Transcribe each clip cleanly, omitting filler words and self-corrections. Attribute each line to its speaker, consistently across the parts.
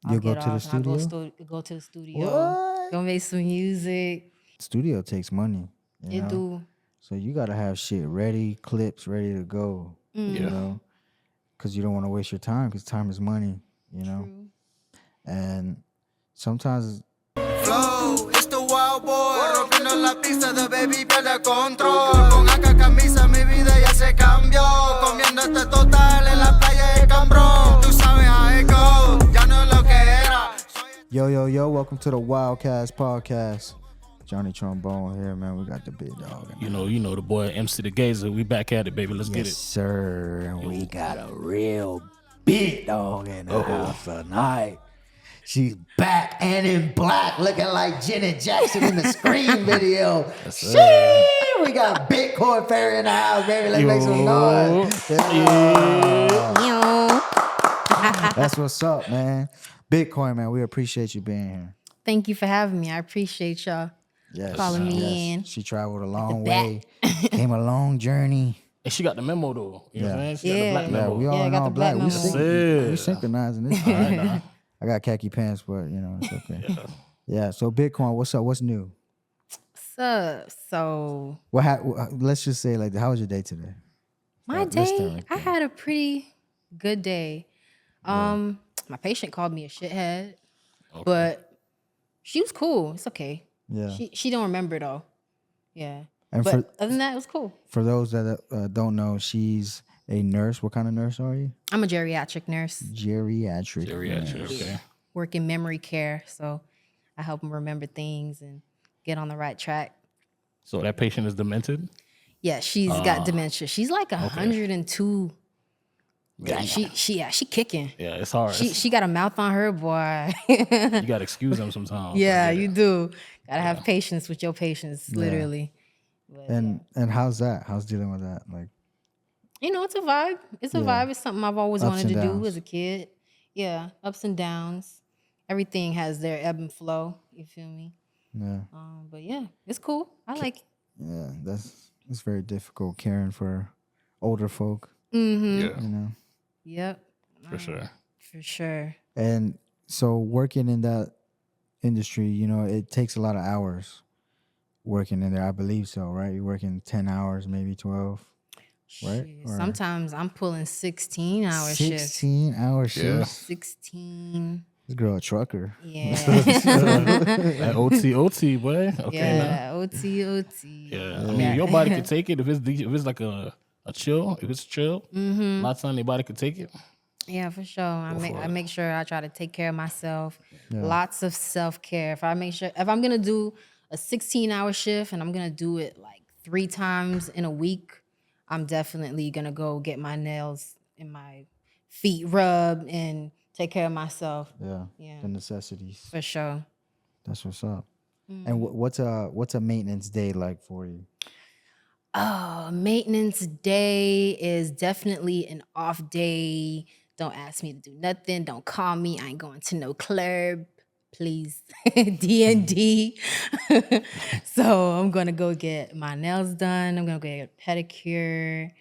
Speaker 1: I'll
Speaker 2: You go
Speaker 1: get
Speaker 2: to the
Speaker 1: off and I'll
Speaker 2: studio?
Speaker 1: go to the studio,
Speaker 2: What?
Speaker 1: go make some music.
Speaker 2: Studio takes money, you
Speaker 1: It
Speaker 2: know?
Speaker 1: do.
Speaker 2: So you got to have shit ready, clips ready to go, you
Speaker 3: Yeah.
Speaker 2: know? Because you don't want to waste your time because time is money, you know?
Speaker 1: True.
Speaker 2: And sometimes
Speaker 4: Flow, it's the wild boy, rompiendo la pista de baby pierde control. Con acá camisa mi vida ya se cambió, comiendo este total en la playa de Cambrón. Tú sabes how it goes, ya no es lo que era.
Speaker 2: Yo, welcome to the WildKast podcast. Johnny Trombone here, man. We got the big dog.
Speaker 3: You know the boy MC the Gazer. We back at it, baby. Let's get
Speaker 2: Yes,
Speaker 3: it.
Speaker 2: sir. And we got a real big dog in the house tonight. She's back and in black, looking like Janet Jackson in the Scream video. Shit, we got Bitcoin Fairy in the house, baby. Let's make some noise. That's what's up, man. Bitcoin, man. We appreciate you being here.
Speaker 1: Thank you for having me. I appreciate y'all.
Speaker 2: Yes,
Speaker 1: Calling me in.
Speaker 2: She traveled a long
Speaker 1: back.
Speaker 2: way, came a long journey.
Speaker 3: And she got the memo though. You know what I'm saying? She got the
Speaker 1: Yeah.
Speaker 3: black
Speaker 2: Yeah,
Speaker 3: memo.
Speaker 2: we all
Speaker 1: Yeah, I got
Speaker 2: all
Speaker 1: the
Speaker 2: black.
Speaker 1: black memo.
Speaker 2: We synchronizing this. I got khaki pants, but you know it's okay. Yeah. So Bitcoin, what's up? What's new?
Speaker 1: So
Speaker 2: Let's just say like, how was your day today?
Speaker 1: my
Speaker 2: Let's start
Speaker 1: day,
Speaker 2: right
Speaker 1: I
Speaker 2: there.
Speaker 1: had a pretty good day. My patient called me a shithead, but she was cool. It's okay.
Speaker 2: Yeah.
Speaker 1: She don't remember though. Yeah.
Speaker 2: And
Speaker 1: But other than that, it was cool.
Speaker 2: for those that don't know, she's a nurse. What kind of nurse are you?
Speaker 1: I'm a geriatric nurse,
Speaker 2: Geriatric.
Speaker 3: Geriatric, okay.
Speaker 1: work in memory care. So I help them remember things and get on the right track.
Speaker 3: So that patient is demented?
Speaker 1: Yeah, she's got dementia. She's like 102. Yeah, she kicking.
Speaker 3: Yeah, it's hard.
Speaker 1: She got a mouth on her, boy.
Speaker 3: You gotta excuse them sometimes.
Speaker 1: Yeah, you do. Gotta have patience with your patients, literally. But,
Speaker 2: And how's that? How's dealing with that? Like,
Speaker 1: you know, it's a vibe. It's a vibe. It's something I've always
Speaker 2: Ups
Speaker 1: wanted
Speaker 2: and
Speaker 1: to
Speaker 2: downs.
Speaker 1: do as a kid. Yeah, ups and downs. Everything has their ebb and flow. You feel me?
Speaker 2: yeah,
Speaker 1: But yeah, it's cool. I like it.
Speaker 2: yeah. It's very difficult caring for older folk.
Speaker 3: Yeah,
Speaker 2: You know.
Speaker 1: Yep,
Speaker 3: for sure.
Speaker 1: for sure.
Speaker 2: And so working in that industry, you know, it takes a lot of hours working in there. I believe so, right? You're working 10 hours, maybe 12, right?
Speaker 1: Shit,
Speaker 2: Or
Speaker 1: sometimes I'm pulling 16-hour shifts.
Speaker 2: 16-hour shifts.
Speaker 1: 16.
Speaker 2: This girl a trucker.
Speaker 1: Yeah.
Speaker 3: That OT, boy. Okay,
Speaker 1: Yeah,
Speaker 3: now.
Speaker 1: OT.
Speaker 3: Yeah. I mean, your body can take it if it's like a chill. If it's chill, a lot of time your body can take it.
Speaker 1: Yeah, for sure. I
Speaker 3: for it.
Speaker 1: make sure I try to take care of myself. Lots of self-care. If I'm gonna do a 16-hour shift and I'm gonna do it like 3 times in a week, I'm definitely gonna go get my nails and my feet rubbed and take care of myself.
Speaker 2: Yeah.
Speaker 1: Yeah.
Speaker 2: The necessities.
Speaker 1: For sure.
Speaker 2: That's what's up. And what's a maintenance day like for you?
Speaker 1: Oh, maintenance day is definitely an off day. Don't ask me to do nothing. Don't call me. I ain't going to no club. Please. D&D. So I'm going to go get my nails done. I'm going to go get a pedicure.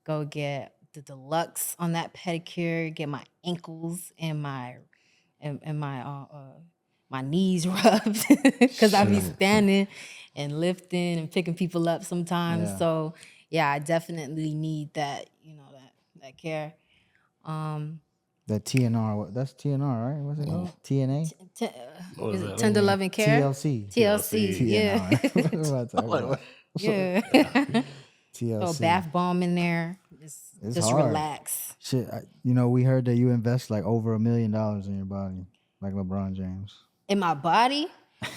Speaker 1: Go get the deluxe on that pedicure. Get my ankles and my my knees rubbed because I be standing and lifting and picking people up sometimes.
Speaker 2: Yeah.
Speaker 1: So yeah, I definitely need that, that care.
Speaker 2: That TNR, that's TNR, right? What's it called? TNA?
Speaker 3: What is
Speaker 1: Is it
Speaker 3: that?
Speaker 1: tender loving care?
Speaker 2: TLC.
Speaker 1: TLC. Yeah.
Speaker 2: TNR. What am I talking about?
Speaker 1: Yeah.
Speaker 2: TLC.
Speaker 1: So bath bomb in there.
Speaker 2: It's
Speaker 1: Just
Speaker 2: hard.
Speaker 1: relax.
Speaker 2: Shit, we heard that you invest like over $1 million in your body, like LeBron James.
Speaker 1: In my body,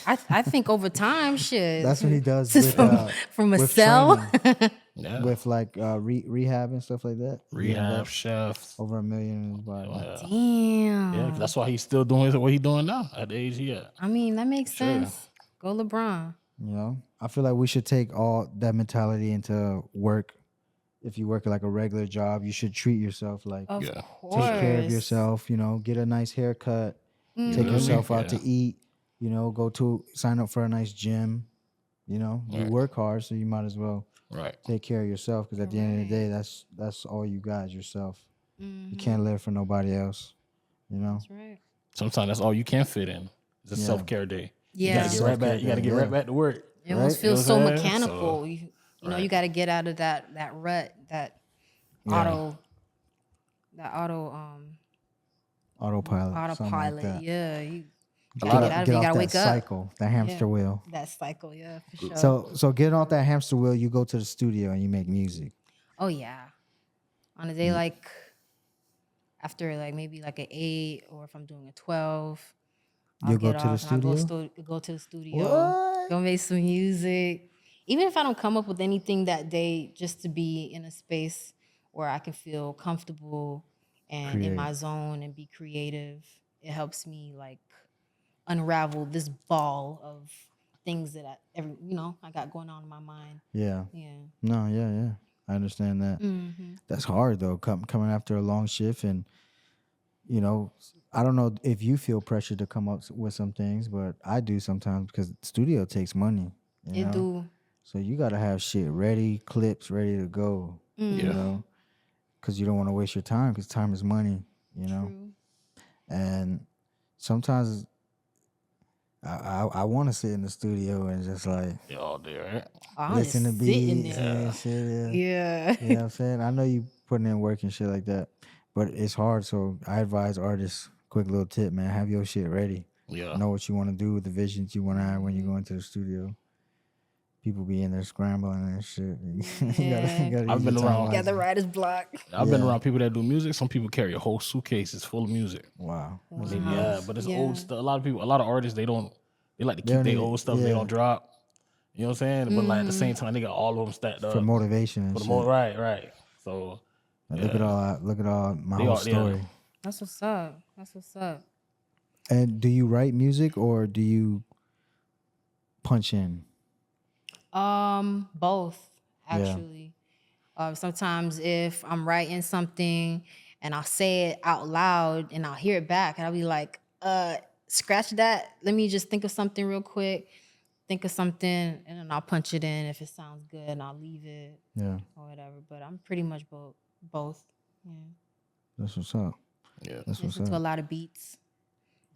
Speaker 1: I think over time, shit.
Speaker 2: That's what he does
Speaker 1: Just
Speaker 2: with,
Speaker 1: from a
Speaker 2: with
Speaker 1: cell.
Speaker 2: training,
Speaker 3: Yeah.
Speaker 2: with like rehab and stuff like that. He
Speaker 3: Rehab,
Speaker 2: invests
Speaker 3: chef.
Speaker 2: over $1 million in his body.
Speaker 1: Damn.
Speaker 3: Yeah, 'cause that's why he's still doing what he's doing now at the age he at.
Speaker 1: I mean, that makes sense. Go LeBron.
Speaker 2: You know, I feel like we should take all that mentality into work. If you work like a regular job, you should treat yourself like
Speaker 1: Of
Speaker 3: Yeah.
Speaker 1: course.
Speaker 2: take care of yourself. Get a nice haircut, take
Speaker 3: feel me?
Speaker 2: yourself out
Speaker 3: Yeah.
Speaker 2: to eat. Sign up for a nice gym. You work hard, so you might as well
Speaker 3: Right.
Speaker 2: take care of yourself. Because at the end of the day, that's all you got is yourself. You can't live for nobody else.
Speaker 1: That's right.
Speaker 3: sometimes that's all you can fit in. It's a self-care day.
Speaker 1: Yeah.
Speaker 3: You gotta get right back. You gotta get right back to work.
Speaker 1: It almost
Speaker 3: You know
Speaker 1: feels
Speaker 3: what
Speaker 1: so
Speaker 3: I'm saying?
Speaker 1: mechanical.
Speaker 3: So,
Speaker 1: You know, you got to get out of that rut, that auto, that
Speaker 2: Autopilot, something like
Speaker 1: autopilot.
Speaker 2: that.
Speaker 1: Yeah, you
Speaker 2: Get
Speaker 1: gotta get out of it. You
Speaker 2: off
Speaker 1: gotta
Speaker 2: that
Speaker 1: wake up.
Speaker 2: cycle, that hamster wheel.
Speaker 1: That cycle, yeah, for sure.
Speaker 2: So getting off that hamster wheel, you go to the studio and you make music.
Speaker 1: Oh yeah, on a day like after like maybe like an 8, or if I'm doing a 12, I'll
Speaker 2: You go
Speaker 1: get
Speaker 2: to the
Speaker 1: off and I'll
Speaker 2: studio?
Speaker 1: go to the studio,
Speaker 2: What?
Speaker 1: go make some music. Even if I don't come up with anything that day, just to be in a space where I can feel comfortable and in my zone and be creative, it helps me like unravel this ball of things that I got going on in my mind.
Speaker 2: Yeah.
Speaker 1: Yeah.
Speaker 2: No, yeah. I understand that. That's hard though, coming after a long shift, and you know, I don't know if you feel pressure to come up with some things, but I do sometimes because studio takes money. You
Speaker 1: It
Speaker 2: know?
Speaker 1: do.
Speaker 2: So you got to have shit ready, clips ready to go. You know, because you don't want to waste your time, because time is money. You know,
Speaker 1: True.
Speaker 2: and sometimes I want to sit in the studio and just like
Speaker 3: you're all there, right?
Speaker 1: I'm
Speaker 2: listen to
Speaker 1: just sitting
Speaker 2: beats
Speaker 1: there.
Speaker 2: and shit.
Speaker 1: Yeah.
Speaker 2: You know what I'm saying? I know you putting in work and shit like that, but it's hard. So I advise artists, quick little tip, man, have your shit ready.
Speaker 3: Yeah.
Speaker 2: Know what you want to do, with the visions you want to have when you go into the studio. People be in there scrambling and shit. You gotta
Speaker 3: I've
Speaker 2: use
Speaker 3: been
Speaker 2: your time
Speaker 3: around.
Speaker 1: Got
Speaker 2: wisely.
Speaker 1: the writer's block.
Speaker 3: I've been around people that do music. Some people carry a whole suitcases full of music.
Speaker 2: Wow.
Speaker 3: Yeah, but it's
Speaker 1: Yeah.
Speaker 3: old stuff. A lot of artists, they like to keep
Speaker 2: don't
Speaker 3: their
Speaker 2: need it.
Speaker 3: old stuff. They
Speaker 2: Yeah.
Speaker 3: don't drop. You know what I'm saying? But like at the same time, they got all of them stacked up.
Speaker 2: For motivation and
Speaker 3: For the
Speaker 2: shit.
Speaker 3: right. So
Speaker 2: Look at all my
Speaker 3: They
Speaker 2: whole
Speaker 3: are- yeah.
Speaker 2: story.
Speaker 1: That's what's up. That's what's up.
Speaker 2: And do you write music or do you punch in?
Speaker 1: Both actually. Sometimes if I'm writing something and I'll say it out loud and I'll hear it back and I'll be like, scratch that. Let me just think of something real quick. Think of something and then I'll punch it in if it sounds good and I'll leave it
Speaker 2: Yeah,
Speaker 1: or whatever. But I'm pretty much both. Yeah.
Speaker 2: that's what's up.
Speaker 3: yeah.
Speaker 2: That's what's
Speaker 1: Listen to a
Speaker 2: up.
Speaker 1: lot of beats.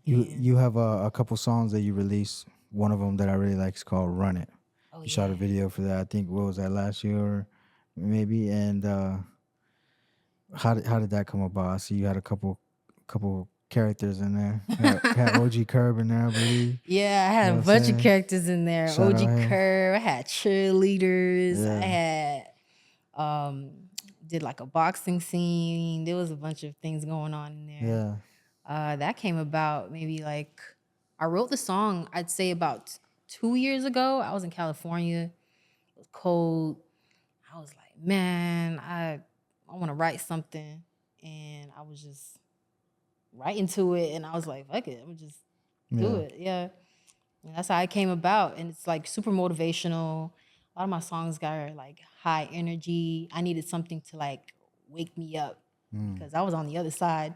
Speaker 2: You have a couple songs that you released. One of them that I really like is called "Run It."
Speaker 1: Oh,
Speaker 2: You shot a video for that. I think what was that, last year or maybe? And how did that come about? I see you had a couple characters in there. Had OG Curb in there, I believe.
Speaker 1: Yeah, I had
Speaker 2: You know
Speaker 1: a
Speaker 2: what I'm
Speaker 1: bunch
Speaker 2: saying?
Speaker 1: of characters in there.
Speaker 2: Shout
Speaker 1: OG
Speaker 2: out him.
Speaker 1: Curve, I had cheerleaders,
Speaker 2: Yeah.
Speaker 1: I had did like a boxing scene. There was a bunch of things going on in there.
Speaker 2: Yeah.
Speaker 1: That came about maybe like I wrote the song, I'd say about 2 years ago. I was in California. It was cold. I was like, man, I want to write something. And I was just writing to it. And I was like, fuck it. I'm just do it. Yeah. And that's how it came about. And it's like super motivational. A lot of my songs got like high energy. I needed something to like wake me up because I was on the other side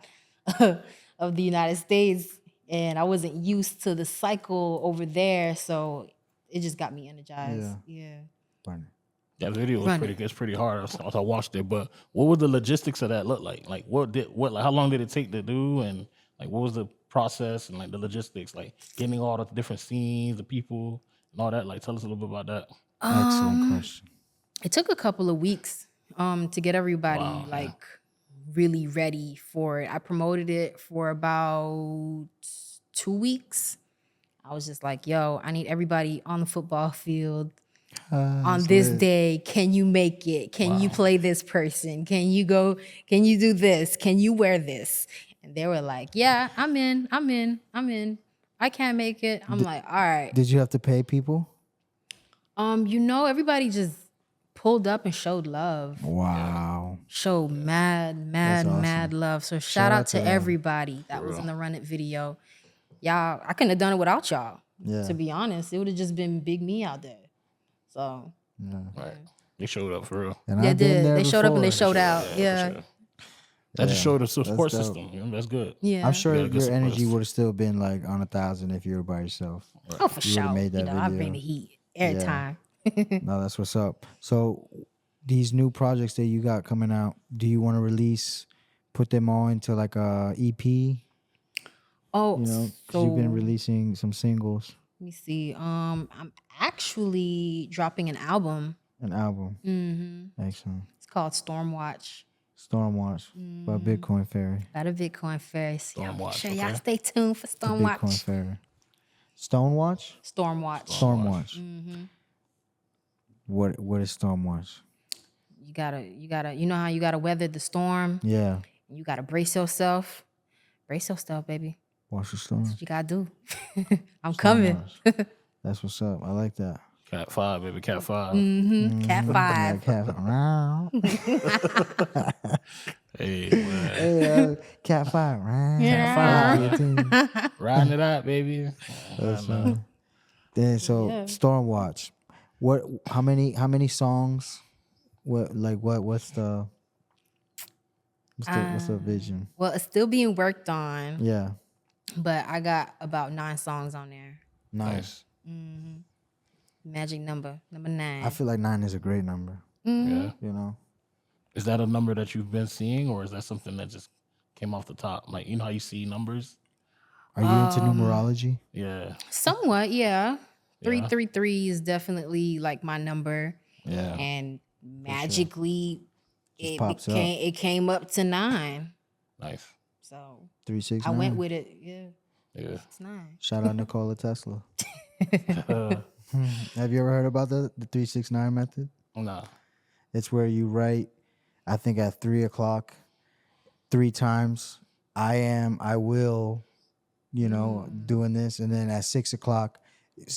Speaker 1: of the United States and I wasn't used to the cycle over there. So it just got me energized. Yeah.
Speaker 2: Funny.
Speaker 3: That video was
Speaker 1: Run
Speaker 3: pretty.
Speaker 1: it.
Speaker 3: It's pretty hard. I watched it, but what was the logistics of that look like? Like like how long did it take to do, and like what was the process and like the logistics, like getting all the different scenes, the people, and all that. Like, tell us a little bit about that.
Speaker 2: Excellent question.
Speaker 1: It took a couple of weeks to get everybody like really ready for it. I promoted it for about 2 weeks. I was just like, yo, I need everybody on the football field on this day. Can you make it? Can you play this person? Can you go? Can you do this? Can you wear this? And they were like, yeah, I'm in. I can't make it. I'm like, all right.
Speaker 2: Did you have to pay people?
Speaker 1: Everybody just pulled up and showed love.
Speaker 2: Wow.
Speaker 1: Showed mad love. So shout out to everybody that was in the Run It video. Y'all, I couldn't have done it without y'all.
Speaker 2: Yeah.
Speaker 1: To be honest, it would have just been big me out there. So
Speaker 3: Right. They showed up for real.
Speaker 2: And
Speaker 1: they
Speaker 2: I've been
Speaker 1: did.
Speaker 2: there
Speaker 1: They showed up and they
Speaker 2: before.
Speaker 1: showed out. Yeah.
Speaker 3: For sure. That just showed a support
Speaker 2: dope.
Speaker 3: system. You know, that's good.
Speaker 1: Yeah.
Speaker 2: I'm sure
Speaker 3: You got a good
Speaker 2: your
Speaker 3: support
Speaker 2: energy
Speaker 3: system.
Speaker 2: would have still been like on 1,000 if you were by yourself.
Speaker 1: Oh, for
Speaker 2: You
Speaker 1: sure.
Speaker 2: would've made that
Speaker 1: I
Speaker 2: video.
Speaker 1: bring the heat every
Speaker 2: Yeah.
Speaker 1: time.
Speaker 2: No, that's what's up. So these new projects that you got coming out, do you want to put them all into like a EP?
Speaker 1: Oh,
Speaker 2: You know, because you've been
Speaker 1: so
Speaker 2: releasing some singles,
Speaker 1: let me see. I'm actually dropping an album.
Speaker 2: an album.
Speaker 1: Mm-hmm.
Speaker 2: Excellent.
Speaker 1: It's called Stormwatch.
Speaker 2: Stormwatch by Bitcoin Fairy.
Speaker 1: Got a Bitcoin Fairy. So y'all make
Speaker 3: Stormwatch,
Speaker 1: sure y'all
Speaker 3: okay.
Speaker 1: stay tuned for
Speaker 2: The Bitcoin
Speaker 1: Stormwatch.
Speaker 2: Fairy. Stonewatch?
Speaker 1: Stormwatch.
Speaker 2: Stormwatch. What is Stormwatch?
Speaker 1: You know how you gotta weather the storm?
Speaker 2: Yeah.
Speaker 1: You gotta brace yourself. Brace yourself, baby.
Speaker 2: Watch the storm.
Speaker 1: That's what you gotta do. I'm coming.
Speaker 2: Stormwatch. That's what's up. I like that.
Speaker 3: Cat 5, baby, Cat 5.
Speaker 1: Cat 5.
Speaker 3: Hey, man.
Speaker 2: Hey, Cat 5.
Speaker 3: Cat 5. Riding it out, baby.
Speaker 2: Then so
Speaker 1: Yeah.
Speaker 2: Stormwatch. What? How many songs? What's the vision?
Speaker 1: Well, it's still being worked on,
Speaker 2: Yeah.
Speaker 1: but I got about 9 songs on there.
Speaker 2: Nice.
Speaker 1: Magic number 9.
Speaker 2: I feel like 9 is a great number.
Speaker 3: Yeah.
Speaker 2: You know.
Speaker 3: Is that a number that you've been seeing, or is that something that just came off the top? Like, you know how you see numbers?
Speaker 2: Are you into numerology?
Speaker 3: Yeah.
Speaker 1: Somewhat, yeah. 333 is definitely like my number,
Speaker 2: Yeah.
Speaker 1: and magically
Speaker 2: pops up.
Speaker 1: it came up to 9.
Speaker 3: Nice.
Speaker 1: So
Speaker 2: 369.
Speaker 1: I went with it. Yeah,
Speaker 3: Yeah.
Speaker 1: it's 9.
Speaker 2: Shout out Nikola Tesla. Have you ever heard about the 369 method?
Speaker 3: Nah.
Speaker 2: It's where you write, I think at 3 o'clock, 3 times, I am, I will, you know, doing this. And then at 6 o'clock,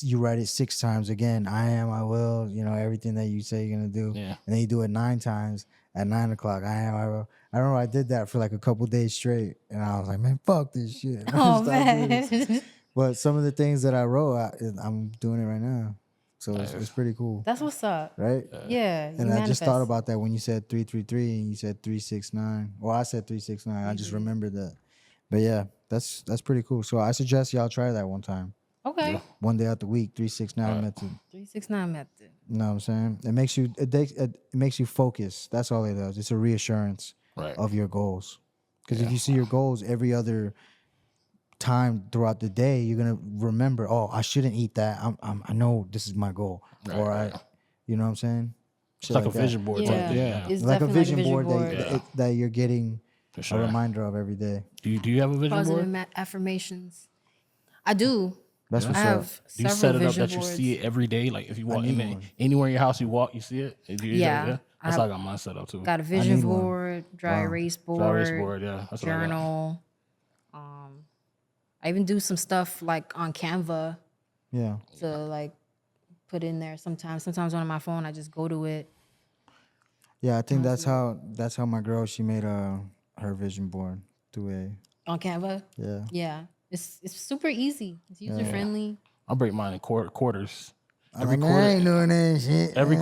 Speaker 2: you write it 6 times again. I am, I will, you know, everything that you say you're going to do.
Speaker 3: Yeah.
Speaker 2: And then you do it 9 times at 9 o'clock. I am, I will. I remember I did that for like a couple days straight. And I was like, man, fuck this shit.
Speaker 1: Oh
Speaker 2: Stop doing
Speaker 1: man,
Speaker 2: this. But some of the things that I wrote, I'm doing it right now. So it's pretty cool.
Speaker 1: that's what's up.
Speaker 2: Right?
Speaker 1: Yeah,
Speaker 2: And I just thought about that when you said 333 and you said 369. Well, I said 369. I just remembered that. But yeah, that's pretty cool. So I suggest y'all try that one time.
Speaker 1: Okay,
Speaker 2: One day out the week, 369 method.
Speaker 1: 369 method.
Speaker 2: You know what I'm saying? It makes you focus. That's all it does. It's a reassurance of your goals. Because if you see your goals every other time throughout the day, you're gonna remember, oh, I shouldn't eat that. I know this is my goal. You know what I'm saying?
Speaker 3: It's like a vision board type thing.
Speaker 1: Yeah, it's
Speaker 2: Like a
Speaker 1: definitely
Speaker 2: vision board, that you're getting
Speaker 3: For sure.
Speaker 2: a reminder of every day.
Speaker 3: Do you have a vision
Speaker 1: Positive
Speaker 3: board?
Speaker 1: affirmations. I do.
Speaker 2: That's
Speaker 1: I
Speaker 2: what's up.
Speaker 1: have
Speaker 3: Do you
Speaker 1: several
Speaker 3: set it up
Speaker 1: vision
Speaker 3: that you
Speaker 1: boards.
Speaker 3: see it every day? Like if you walk
Speaker 2: need
Speaker 3: in
Speaker 2: one.
Speaker 3: anywhere in your house, you walk, you see it. Do you do
Speaker 1: Yeah.
Speaker 3: that? That's how I got mine set up too.
Speaker 1: Got a vision
Speaker 2: need one.
Speaker 1: board, dry erase board,
Speaker 3: Dry erase board, yeah. That's what I got.
Speaker 1: journal. I even do some stuff like on Canva
Speaker 2: Yeah.
Speaker 1: to like put in there sometimes. Sometimes on my phone, I just go to it.
Speaker 2: Yeah, I think that's how my girl, she made her vision board through
Speaker 1: On Canva?
Speaker 2: yeah.
Speaker 1: Yeah. It's super easy. It's user friendly.
Speaker 3: I break mine in quarters.
Speaker 2: I ain't doing that shit.
Speaker 3: Every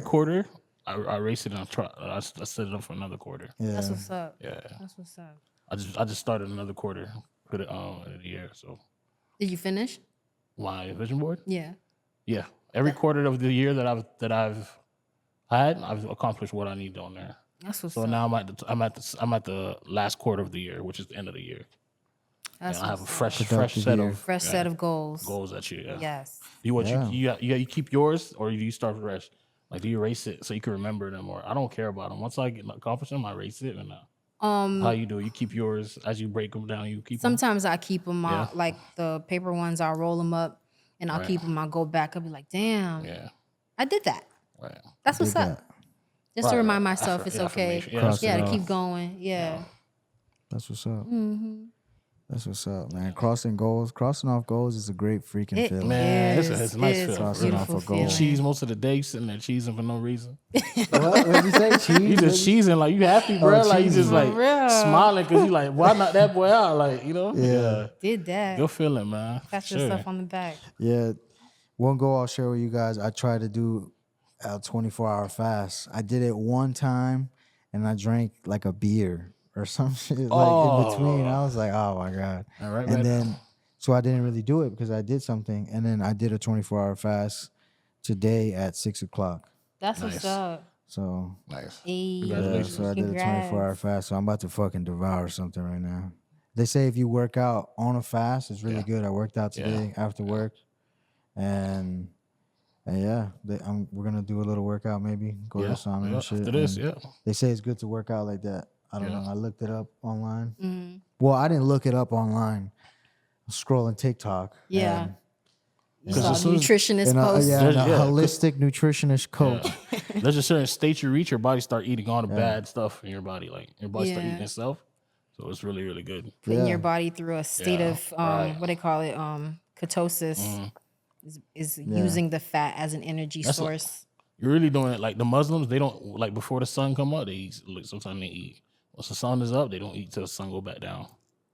Speaker 3: quarter, I erase it and I set it up for another quarter.
Speaker 2: Yeah.
Speaker 1: That's what's up.
Speaker 3: Yeah.
Speaker 1: That's what's up.
Speaker 3: I just started another quarter, put it on in the year. So
Speaker 1: Did you finish?
Speaker 3: my vision board,
Speaker 1: Yeah.
Speaker 3: yeah. Every quarter of the year that I've had, I've accomplished what I need on there.
Speaker 1: That's what's
Speaker 3: So
Speaker 1: up.
Speaker 3: now I'm at the last quarter of the year, which is the end of the year.
Speaker 1: That's
Speaker 3: And I have a
Speaker 1: what's up.
Speaker 3: fresh
Speaker 2: Productive
Speaker 3: set
Speaker 2: year.
Speaker 3: of
Speaker 1: Fresh set of goals.
Speaker 3: goals that year. Yeah.
Speaker 1: Yes.
Speaker 3: You keep yours, or do you start fresh? Like, do you erase it so you can remember them, or I don't care about them. Once I accomplish them, I erase it. And how you do? You keep yours as you break them down. You keep them.
Speaker 1: Sometimes I keep them
Speaker 3: Yeah.
Speaker 1: like the paper ones. I'll roll them up and I'll keep them. I'll go back. I'll be like, damn,
Speaker 3: Yeah.
Speaker 1: I did that.
Speaker 3: Right.
Speaker 1: That's what's
Speaker 2: Did
Speaker 1: up. Just to
Speaker 3: Right,
Speaker 1: remind
Speaker 3: right.
Speaker 1: myself it's okay.
Speaker 3: Affirmation. Yeah,
Speaker 2: Cross
Speaker 1: Yeah,
Speaker 2: it
Speaker 1: to
Speaker 2: off.
Speaker 1: keep going. Yeah.
Speaker 2: That's what's up. That's what's up, man. Crossing off goals is a great freaking
Speaker 1: It
Speaker 2: feeling.
Speaker 3: Man, it's
Speaker 1: is.
Speaker 3: a nice
Speaker 1: It's
Speaker 3: feeling.
Speaker 2: Crossing off
Speaker 1: beautiful
Speaker 2: a goal.
Speaker 3: You
Speaker 1: feeling.
Speaker 3: cheese most of the day, sitting there cheesing for no reason.
Speaker 2: What did you say? Cheese?
Speaker 3: You just cheesing like you happy, bro. Like you just like
Speaker 1: real.
Speaker 3: smiling because you like, why not that boy out? Like, you know?
Speaker 2: Yeah.
Speaker 1: Did that.
Speaker 3: Good feeling, man.
Speaker 1: Pat
Speaker 3: Sure.
Speaker 1: yourself on the back.
Speaker 2: Yeah. One goal I'll share with you guys. I tried to do a 24-hour fast. I did it one time and I drank like a beer or some shit like in between. I was like, oh my God.
Speaker 3: All right,
Speaker 2: And
Speaker 3: right.
Speaker 2: then, so I didn't really do it because I did something. And then I did a 24-hour fast today at 6 o'clock.
Speaker 1: That's what's up.
Speaker 2: So,
Speaker 3: Nice.
Speaker 1: Hey,
Speaker 2: yeah,
Speaker 3: Congratulations.
Speaker 2: so I did a
Speaker 1: Congrats.
Speaker 2: 24-hour fast. So I'm about to fucking devour something right now. They say if you work out on a fast, it's really good. I worked out today after work, and yeah, we're gonna do a little workout, maybe go to the sauna and shit.
Speaker 3: After this,
Speaker 2: and they say it's good to work out like that. I don't know. I looked it up online.
Speaker 1: Mm-hmm.
Speaker 2: Well, I didn't look it up online. I was scrolling TikTok.
Speaker 1: Yeah.
Speaker 2: and,
Speaker 1: You
Speaker 3: Because
Speaker 1: saw
Speaker 3: as soon as-
Speaker 1: nutritionist
Speaker 2: and
Speaker 1: post.
Speaker 2: a holistic nutritionist coach.
Speaker 3: There's a certain state you reach, your body start eating all the bad stuff in your body. Like your body start
Speaker 1: Yeah.
Speaker 3: eating itself. So it's really, really good.
Speaker 1: Putting your body through a state
Speaker 3: Yeah,
Speaker 1: of
Speaker 3: right.
Speaker 1: what they call it, ketosis, is using the fat as an energy source.
Speaker 3: You're really doing it like the Muslims. They don't like before the sun come up. They eat. Like, sometimes they eat. Once the sun is up, they don't eat till the sun go back down.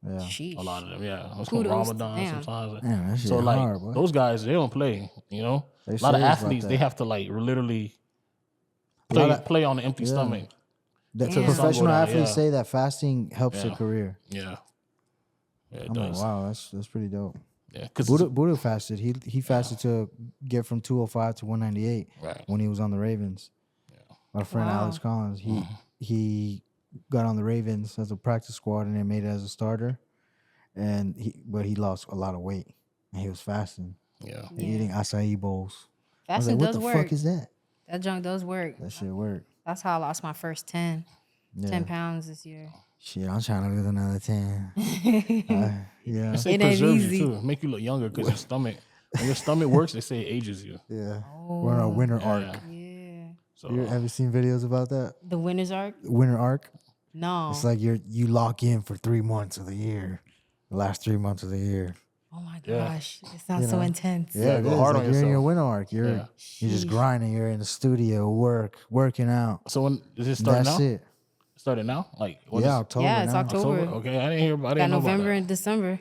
Speaker 2: Yeah.
Speaker 1: Sheesh.
Speaker 3: A lot of them, yeah. It's called
Speaker 1: Kudos to
Speaker 3: Ramadan
Speaker 1: them.
Speaker 3: sometimes.
Speaker 2: Man, that shit
Speaker 3: So like
Speaker 2: hard, boy.
Speaker 3: those guys, they don't play. You know,
Speaker 2: They
Speaker 3: a lot of
Speaker 2: serious about
Speaker 3: athletes they
Speaker 2: that.
Speaker 3: have to like literally
Speaker 2: lot
Speaker 3: play
Speaker 2: of-
Speaker 3: play on the empty stomach.
Speaker 2: The
Speaker 1: Damn.
Speaker 2: professional
Speaker 3: Sun go down,
Speaker 2: athletes
Speaker 3: yeah.
Speaker 2: say that fasting helps their career.
Speaker 3: Yeah, it
Speaker 2: I'm like,
Speaker 3: does.
Speaker 2: wow, that's pretty dope.
Speaker 3: Yeah, because
Speaker 2: Buddha fasted. He fasted to get from 205 to 198
Speaker 3: right.
Speaker 2: when he was on the Ravens. My friend
Speaker 1: Wow.
Speaker 2: Alex Collins, he got on the Ravens as a practice squad and they made it as a starter. And he lost a lot of weight. And he was fasting.
Speaker 3: Yeah,
Speaker 2: And eating acai bowls. I was
Speaker 1: Fasting
Speaker 2: like, what
Speaker 1: does
Speaker 2: the
Speaker 1: work.
Speaker 2: fuck is that?
Speaker 1: That junk does work.
Speaker 2: That shit work.
Speaker 1: That's how I lost my first 10 pounds this year.
Speaker 2: Shit, I'm trying to lose another 10. Yeah.
Speaker 3: they say
Speaker 1: It ain't
Speaker 3: preserves
Speaker 1: easy.
Speaker 3: you too, make you look younger because your stomach. When your stomach works, they say it ages you.
Speaker 2: Yeah. We're on a winter arc.
Speaker 1: Yeah.
Speaker 3: So
Speaker 2: Have you seen videos about that?
Speaker 1: The winner's arc?
Speaker 2: Winter arc?
Speaker 1: No.
Speaker 2: It's like you lock in for 3 months of the year. The last 3 months of the year.
Speaker 1: Oh my
Speaker 3: Yeah.
Speaker 1: gosh. It sounds so intense.
Speaker 2: Yeah,
Speaker 3: go
Speaker 2: it is.
Speaker 3: hard
Speaker 2: Like
Speaker 3: on
Speaker 2: you're in your
Speaker 3: yourself.
Speaker 2: winter arc. You're just grinding. You're in the studio, working out.
Speaker 3: So when is it starting
Speaker 2: That's
Speaker 3: now?
Speaker 2: it.
Speaker 3: Started now? Like when
Speaker 2: Yeah,
Speaker 3: is-
Speaker 2: October.
Speaker 1: Yeah, it's
Speaker 2: now.
Speaker 1: October.
Speaker 3: Okay, I didn't hear. I
Speaker 1: Got
Speaker 3: didn't know
Speaker 1: November
Speaker 3: about
Speaker 1: and December.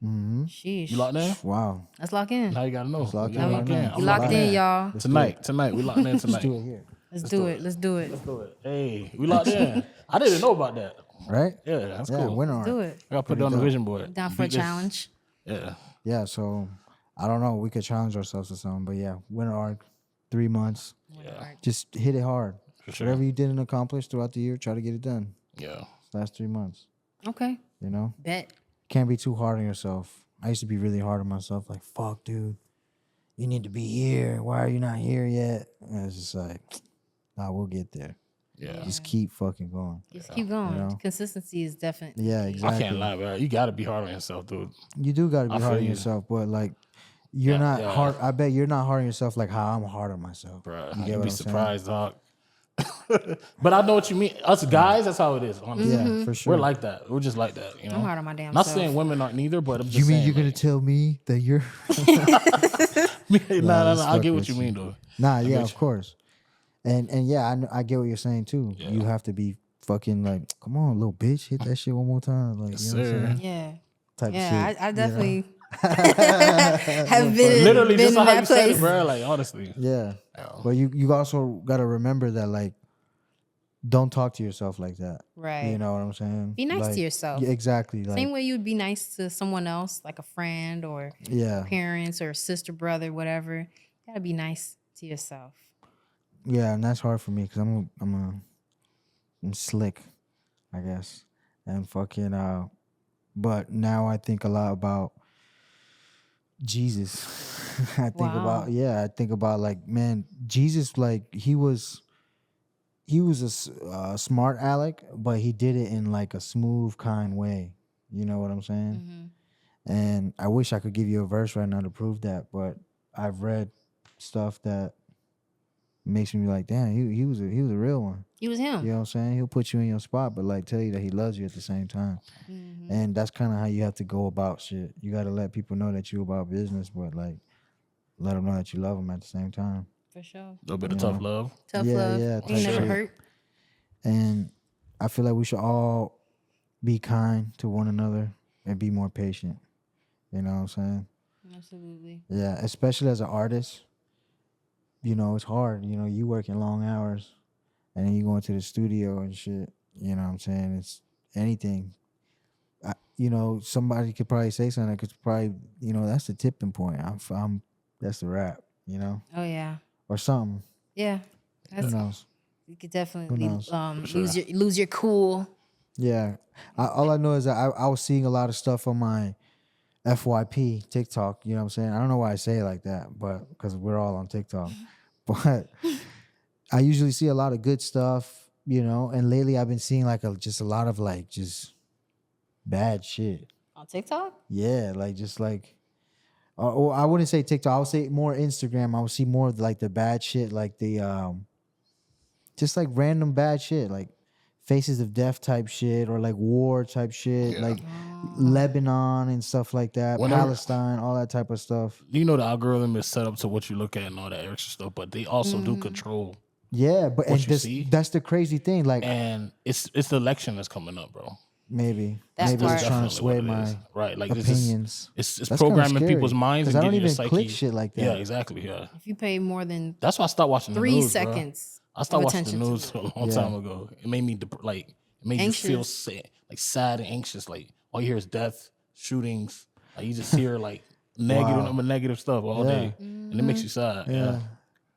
Speaker 2: Mm-hmm.
Speaker 1: Sheesh.
Speaker 3: that. You locked in?
Speaker 2: Wow.
Speaker 1: Let's lock in.
Speaker 3: Now you gotta know.
Speaker 2: lock
Speaker 3: We
Speaker 2: in
Speaker 3: gotta
Speaker 2: right
Speaker 3: lock
Speaker 2: now.
Speaker 3: in.
Speaker 2: You
Speaker 3: I'm
Speaker 1: You locked
Speaker 3: locking
Speaker 1: in, y'all.
Speaker 3: Tonight. We locked in tonight.
Speaker 2: Do it here.
Speaker 1: Let's do it. Let's do it.
Speaker 3: Let's do it. Hey, we locked in. I didn't know about that.
Speaker 2: Right?
Speaker 3: Yeah, that's
Speaker 2: Yeah,
Speaker 3: cool.
Speaker 2: winter arc.
Speaker 1: Do it.
Speaker 3: I gotta put it on the vision board.
Speaker 1: Down for a
Speaker 3: Beat this-
Speaker 1: challenge.
Speaker 3: Yeah.
Speaker 2: Yeah, so I don't know. We could challenge ourselves to something, but yeah, winter arc, 3 months. Just hit it hard.
Speaker 3: For sure.
Speaker 2: Whatever you didn't accomplish throughout the year, try to get it done.
Speaker 3: Yeah.
Speaker 2: Last 3 months.
Speaker 1: Okay.
Speaker 2: You know?
Speaker 1: Bet.
Speaker 2: Can't be too hard on yourself. I used to be really hard on myself, like, fuck, dude. You need to be here. Why are you not here yet? And it's just like, nah, we'll get there.
Speaker 3: Yeah.
Speaker 2: Just keep fucking going.
Speaker 1: Just keep going.
Speaker 2: You know?
Speaker 1: Consistency is definitely.
Speaker 2: Yeah, exactly.
Speaker 3: I can't lie, bro. You gotta be hard on yourself, dude.
Speaker 2: You do got to be
Speaker 3: I
Speaker 2: hard
Speaker 3: feel
Speaker 2: on
Speaker 3: you.
Speaker 2: yourself, but like, you're
Speaker 3: Yeah,
Speaker 2: not
Speaker 3: yeah.
Speaker 2: hard. I bet you're not hard on yourself like how I'm hard on myself.
Speaker 3: Bro,
Speaker 2: You get
Speaker 3: you'd
Speaker 2: what
Speaker 3: be
Speaker 2: I'm saying?
Speaker 3: surprised, dog. But I know what you mean. Us guys, that's how it is, honestly.
Speaker 2: Yeah, for sure.
Speaker 3: We're like that. We're just like that, you know.
Speaker 1: I'm hard on my damn
Speaker 3: Not
Speaker 1: self.
Speaker 3: saying women aren't neither, but I'm just
Speaker 2: You mean
Speaker 3: saying,
Speaker 2: you're gonna
Speaker 3: like,
Speaker 2: tell me that you're?
Speaker 3: nah,
Speaker 2: just
Speaker 3: I get
Speaker 2: fucking
Speaker 3: what you
Speaker 2: with
Speaker 3: mean, though.
Speaker 2: Nah, yeah,
Speaker 3: get
Speaker 2: of
Speaker 3: you.
Speaker 2: course. And yeah, I get what you're saying too. You have to be fucking like, come on, little bitch, hit that shit one more time, like you know what I'm
Speaker 3: sir.
Speaker 2: saying?
Speaker 1: Yeah.
Speaker 2: Type
Speaker 1: Yeah,
Speaker 2: shit.
Speaker 1: I definitely have been,
Speaker 3: Literally,
Speaker 1: been
Speaker 3: just
Speaker 1: in
Speaker 3: how
Speaker 1: that
Speaker 3: you said
Speaker 1: place.
Speaker 3: it, bro. Like, honestly.
Speaker 2: Yeah,
Speaker 3: Yeah.
Speaker 2: but you also got to remember that like, don't talk to yourself like that.
Speaker 1: Right.
Speaker 2: You know what I'm saying?
Speaker 1: Be nice to
Speaker 2: Like,
Speaker 1: yourself.
Speaker 2: yeah, exactly. Like,
Speaker 1: Same way you'd be nice to someone else, like a friend or
Speaker 2: yeah,
Speaker 1: parents or sister, brother, whatever. You gotta be nice to yourself.
Speaker 2: yeah, and that's hard for me because I'm slick, I guess, and fucking but now I think a lot about Jesus. I think
Speaker 1: Wow.
Speaker 2: I think about like, man, Jesus, like he was a smart aleck, but he did it in like a smooth, kind way. You know what I'm saying? And I wish I could give you a verse right now to prove that, but I've read stuff that makes me be like, damn, he was a real one.
Speaker 1: He was him.
Speaker 2: You know what I'm saying? He'll put you in your spot, but like tell you that he loves you at the same time. And that's kind of how you have to go about shit. You got to let people know that you about business, but like let them know that you love them at the same time.
Speaker 1: For sure.
Speaker 3: A little bit of tough love.
Speaker 1: Tough
Speaker 2: Yeah,
Speaker 1: love.
Speaker 2: yeah,
Speaker 1: Ain't
Speaker 2: type
Speaker 1: never
Speaker 2: shit.
Speaker 1: hurt.
Speaker 2: And I feel like we should all be kind to one another and be more patient. You know what I'm saying?
Speaker 1: Absolutely.
Speaker 2: Yeah, especially as an artist. You know, it's hard. You know, you working long hours and then you go into the studio and shit. You know what I'm saying? It's anything. You know, somebody could probably say something that could probably, you know, that's the tipping point. That's the rap, you know?
Speaker 1: Oh yeah.
Speaker 2: Or something.
Speaker 1: Yeah.
Speaker 2: Who knows?
Speaker 1: You could definitely
Speaker 2: knows?
Speaker 1: lose your cool.
Speaker 2: Yeah. All I know is that I was seeing a lot of stuff on my FYP TikTok. You know what I'm saying? I don't know why I say it like that, but because we're all on TikTok. But I usually see a lot of good stuff, you know. And lately, I've been seeing like just a lot of like just bad shit.
Speaker 1: On TikTok?
Speaker 2: Yeah, like just like. Or I wouldn't say TikTok. I would say more Instagram. I would see more of like the bad shit, like the just like random bad shit, like Faces of Death type shit, or like war type shit,
Speaker 3: Yeah.
Speaker 2: like Lebanon and stuff like that,
Speaker 3: Whenever-
Speaker 2: Palestine, all that type of stuff.
Speaker 3: You know the algorithm is set up to what you look at and all that extra stuff, but they also do control.
Speaker 2: Yeah, but
Speaker 3: What
Speaker 2: and
Speaker 3: you see?
Speaker 2: that's the crazy thing. Like
Speaker 3: And it's the election that's coming up, bro.
Speaker 2: maybe
Speaker 1: That's
Speaker 2: maybe
Speaker 1: part-
Speaker 2: it's trying to
Speaker 3: Definitely
Speaker 2: sway
Speaker 3: what it is.
Speaker 2: my
Speaker 3: right. Like
Speaker 2: opinions.
Speaker 3: it's
Speaker 2: That's kinda
Speaker 3: programming
Speaker 2: scary,
Speaker 3: people's minds
Speaker 2: 'cause
Speaker 3: and
Speaker 2: I don't
Speaker 3: getting your
Speaker 2: even
Speaker 3: psyche.
Speaker 2: click shit like that.
Speaker 3: Yeah, exactly. Yeah,
Speaker 1: If you pay more than
Speaker 3: that's why I stopped watching the
Speaker 1: 3
Speaker 3: news, bro.
Speaker 1: seconds
Speaker 3: I stopped
Speaker 1: of
Speaker 3: watching the
Speaker 1: attention to
Speaker 3: news
Speaker 1: it.
Speaker 3: a long
Speaker 2: Yeah.
Speaker 3: time ago. It made me it made you feel
Speaker 1: Anxious.
Speaker 3: sad, like sad and anxious. Like all you hear is death, shootings. Like you just hear like negative
Speaker 2: Wow.
Speaker 3: negative stuff all
Speaker 2: Yeah.
Speaker 3: day, and it makes you sad. Yeah.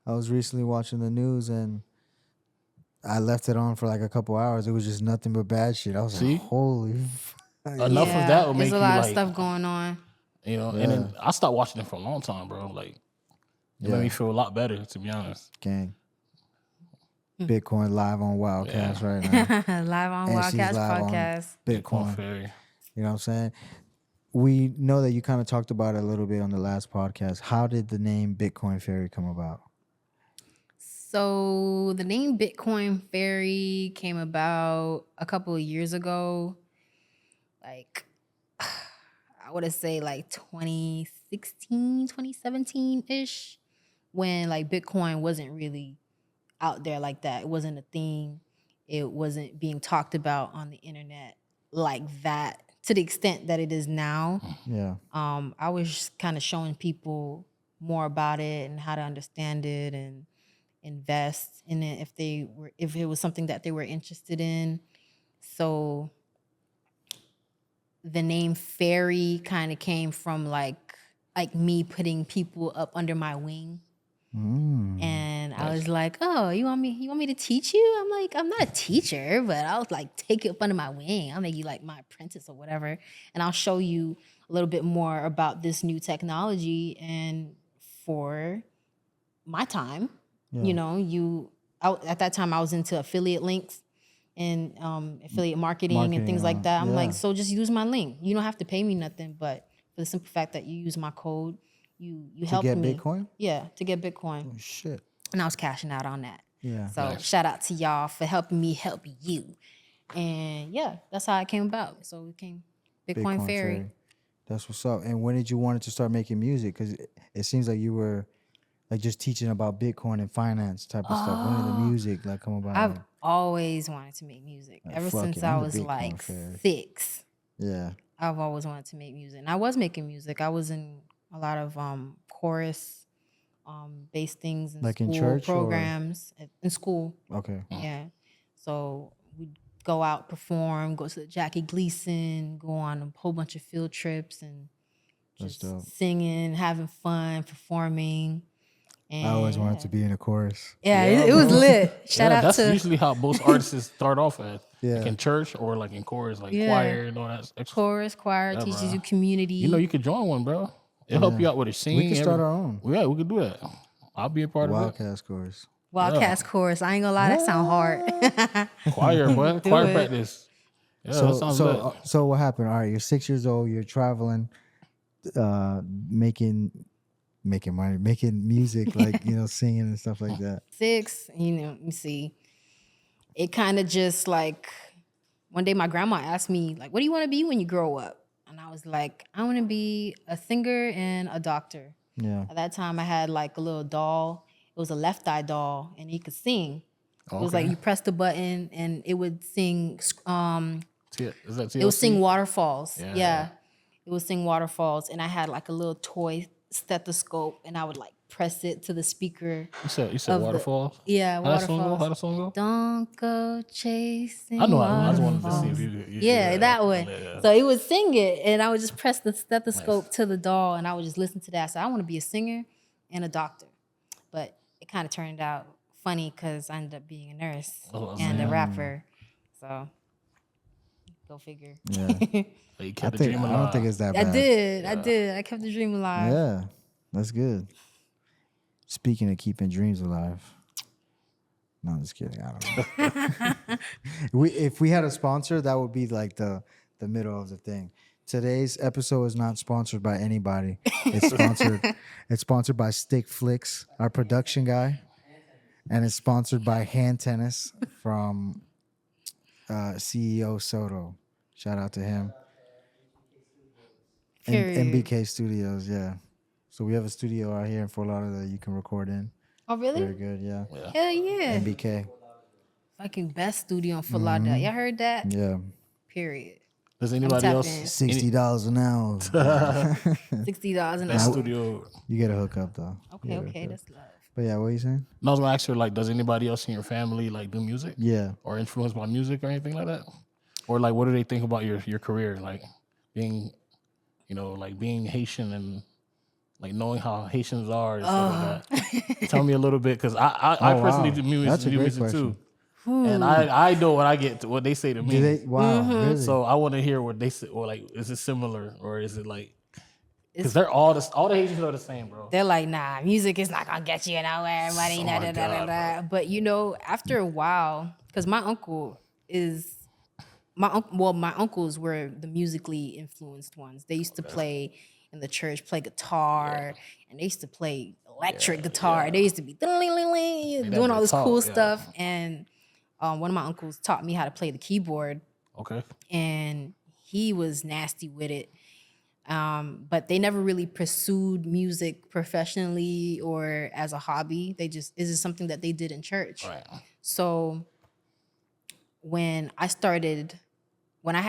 Speaker 2: I was recently watching the news and I left it on for like a couple hours. It was just nothing but bad shit. I was
Speaker 3: See?
Speaker 2: like, holy.
Speaker 3: Enough of that will make
Speaker 1: there's
Speaker 3: you
Speaker 1: a lot of
Speaker 3: like,
Speaker 1: stuff going on.
Speaker 3: you know. And then I stopped watching it for a long time, bro. Like it made me feel a lot better, to be honest.
Speaker 2: Gang. Bitcoin live on WildKast right now.
Speaker 1: Live on
Speaker 2: And she's
Speaker 1: WildKast
Speaker 2: live on
Speaker 1: podcast.
Speaker 2: Bitcoin.
Speaker 3: Fairy.
Speaker 2: You know what I'm saying? We know that you kind of talked about it a little bit on the last podcast. How did the name Bitcoin Fairy come about?
Speaker 1: So the name Bitcoin Fairy came about a couple of years ago. Like, I would say like 2016, 2017-ish, when like Bitcoin wasn't really out there like that. It wasn't a thing. It wasn't being talked about on the internet like that to the extent that it is now.
Speaker 2: Yeah.
Speaker 1: I was kind of showing people more about it and how to understand it and invest in it if it was something that they were interested in. So the name Fairy kind of came from like me putting people up under my wing. And I was like, oh, you want me to teach you? I'm like, I'm not a teacher, but I'll like take you up under my wing. I'll make you like my apprentice or whatever. And I'll show you a little bit more about this new technology. And for my time, you know, at that time I was into affiliate links and affiliate marketing and things like that. I'm like, so just use my link. You don't have to pay me nothing, but for the simple fact that you use my code, you helped
Speaker 2: get
Speaker 1: me.
Speaker 2: Bitcoin?
Speaker 1: Yeah, to get Bitcoin.
Speaker 2: Oh, shit.
Speaker 1: And I was cashing out on that.
Speaker 2: Yeah.
Speaker 1: So shout out to y'all for helping me help you. And yeah, that's how it came about. So it came Bitcoin Fairy.
Speaker 2: That's what's up. And when did you want to start making music? Because it seems like you were like just teaching about Bitcoin and finance type of stuff. When did the music like come about?
Speaker 1: I've always wanted to make music. Ever
Speaker 2: fuck
Speaker 1: since
Speaker 2: it,
Speaker 1: I
Speaker 2: I'm the
Speaker 1: was
Speaker 2: Bitcoin
Speaker 1: like
Speaker 2: Fairy.
Speaker 1: 6.
Speaker 2: Yeah.
Speaker 1: I've always wanted to make music. And I was making music. I was in a lot of chorus based things in
Speaker 2: Like
Speaker 1: school
Speaker 2: in church or-
Speaker 1: programs in school.
Speaker 2: Okay.
Speaker 1: Yeah. So we'd go out, perform, go to the Jackie Gleason, go on a whole bunch of field trips and
Speaker 2: That's
Speaker 1: just
Speaker 2: dope.
Speaker 1: singing, having fun, performing. And
Speaker 2: I always wanted to be in a chorus.
Speaker 1: Yeah, it was lit. Shout out
Speaker 3: that's
Speaker 1: to
Speaker 3: usually how most artists start off at.
Speaker 2: Yeah.
Speaker 3: Like in church or like in chorus, like
Speaker 1: Yeah.
Speaker 3: choir and all that extra.
Speaker 1: chorus, choir,
Speaker 3: Yeah,
Speaker 1: teaches
Speaker 3: bro.
Speaker 1: you community.
Speaker 3: You know, you could join one, bro. It'll help you out with it. Singing.
Speaker 2: We can start our own
Speaker 3: Yeah, we could do that. I'll be a part of it.
Speaker 2: WildKast chorus.
Speaker 1: WildKast chorus. I ain't gonna lie, that sound hard.
Speaker 3: Choir, boy. Choir
Speaker 1: it.
Speaker 3: practice. Yeah, that sounds lit.
Speaker 2: So what happened? All right, you're 6 years old. You're traveling, making money, making music, like singing and stuff like that.
Speaker 1: 6, let me see. It kind of just like one day my grandma asked me, like, what do you want to be when you grow up? And I was like, I want to be a singer and a doctor.
Speaker 2: Yeah.
Speaker 1: At that time, I had like a little doll. It was a left eye doll, and he could sing. It was like you press the button, and it would sing.
Speaker 3: Is that TLC?
Speaker 1: It would sing waterfalls.
Speaker 3: Yeah.
Speaker 1: Yeah. It would sing waterfalls, and I had like a little toy stethoscope, and I would like press it to the speaker.
Speaker 3: You said
Speaker 1: of the-
Speaker 3: waterfalls?
Speaker 1: Yeah,
Speaker 3: How that song go?
Speaker 1: waterfalls.
Speaker 3: How the song go?
Speaker 1: Don't go chasing
Speaker 3: I know. I just wanted to
Speaker 1: waterfalls.
Speaker 3: see if you.
Speaker 1: Yeah, that one.
Speaker 3: Yeah.
Speaker 1: So he would sing it, and I would just press the stethoscope to the doll, and I would just listen to that. So I want to be a singer and a doctor, but it kind of turned out funny because I ended up being a nurse and a rapper. So Go figure.
Speaker 2: Yeah.
Speaker 3: Like, you
Speaker 2: I
Speaker 3: kept the
Speaker 2: think
Speaker 3: dream
Speaker 2: I
Speaker 3: alive.
Speaker 2: don't think it's that
Speaker 1: I
Speaker 2: bad.
Speaker 1: did. I kept the dream alive.
Speaker 2: Yeah, that's good. Speaking of keeping dreams alive. No, I'm just kidding. I don't know. If we had a sponsor, that would be like the middle of the thing. Today's episode is not sponsored by anybody. It's sponsored by Stick Flicks, our production guy, and it's sponsored by Hand Tennis from CEO Soto. Shout out to him. And
Speaker 1: Period.
Speaker 2: MBK Studios, yeah. So we have a studio out here in Fort Lauderdale that you can record in.
Speaker 1: Oh, really?
Speaker 2: Very good, yeah.
Speaker 1: Hell yeah.
Speaker 2: MBK,
Speaker 1: Fucking best studio in Fort Lauderdale. Y'all heard that?
Speaker 2: yeah.
Speaker 1: Period.
Speaker 3: Does anybody
Speaker 1: tapped
Speaker 3: else
Speaker 1: in.
Speaker 2: $60 an hour.
Speaker 1: $60 an
Speaker 3: that
Speaker 1: hour.
Speaker 3: studio?
Speaker 2: You get a hookup though.
Speaker 1: Okay, that's love.
Speaker 2: But yeah, what are you saying?
Speaker 3: No, I was gonna ask her, like, does anybody else in your family like do music?
Speaker 2: Yeah.
Speaker 3: Or influenced by music or anything like that? Or like, what do they think about your career, like being, like being Haitian and like knowing how Haitians are and stuff like that? Tell me a little bit, because I personally
Speaker 2: wow.
Speaker 3: do music,
Speaker 2: That's a great
Speaker 3: music
Speaker 2: question.
Speaker 3: too, and I know what I get to what they say to me.
Speaker 2: Do they? Wow. Really?
Speaker 3: So I want to hear what they say, or like, is it similar, or is it like? Because they're all the Haitians are the same, bro.
Speaker 1: They're like, nah, music is not gonna get you nowhere, money,
Speaker 3: Oh
Speaker 1: da,
Speaker 3: my
Speaker 1: da, da, da,
Speaker 3: God,
Speaker 1: da. But after a while, because my uncles were the musically influenced ones. They used to play in the church, play guitar, and they used to play electric guitar. They used to be doing all this cool stuff. And one of my uncles taught me how to play the keyboard,
Speaker 3: Okay.
Speaker 1: and he was nasty with it. But they never really pursued music professionally or as a hobby. This is something that they did in church.
Speaker 3: Right.
Speaker 1: So when I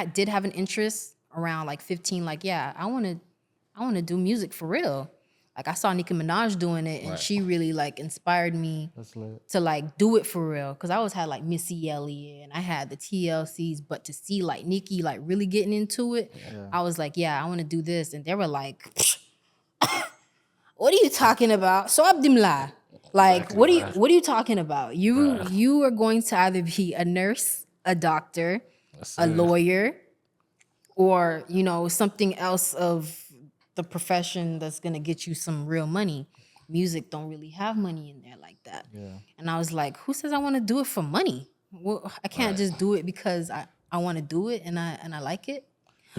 Speaker 1: did have an interest around like 15, like, yeah, I want to do music for real. Like, I saw Nicki Minaj doing it, and she really like inspired me to like do it for real. Cause I always had like Missy Elliott and I had the TLCs, but to see like Nicki like really getting into it, I was like, yeah, I want to do this. And they were like, what are you talking about? So Abdimla, like, what are you talking about? You are going to either be a nurse, a doctor, a lawyer, or something else of the profession that's gonna get you some real money. Music don't really have money in there like that. Yeah. And I was like, who says I want to do it for money? Well, I can't just do it because I want to do it and I like it.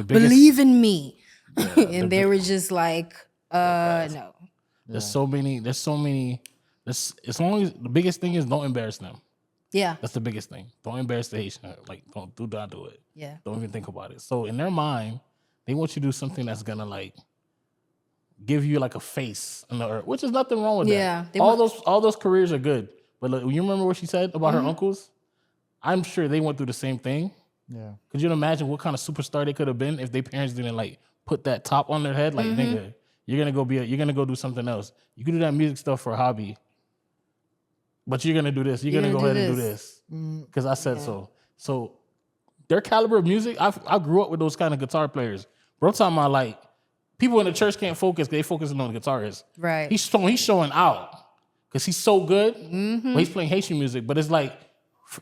Speaker 1: Believe in me. And they were just like, no.
Speaker 3: There's so many. As long as the biggest thing is don't embarrass them.
Speaker 1: Yeah.
Speaker 3: That's the biggest thing. Don't embarrass the Haitian. Like, don't do it.
Speaker 1: Yeah.
Speaker 3: Don't even think about it. So in their mind, they want you to do something that's gonna like give you like a face in the earth, which is nothing wrong with that. All those careers are good. But look, you remember what she said about her uncles? I'm sure they went through the same thing. Yeah. Could you imagine what kind of superstar they could have been if their parents didn't like put that top on their head? Like, nigga, you're gonna go do something else. You can do that music stuff for a hobby, but you're gonna do this. You're gonna go ahead and do this because I said so. So their caliber of music, I grew up with those kind of guitar players. Bro, I'm talking about like people in the church can't focus because they focusing on the guitarist.
Speaker 1: Right.
Speaker 3: He's showing out because he's so good. But he's playing Haitian music, but it's like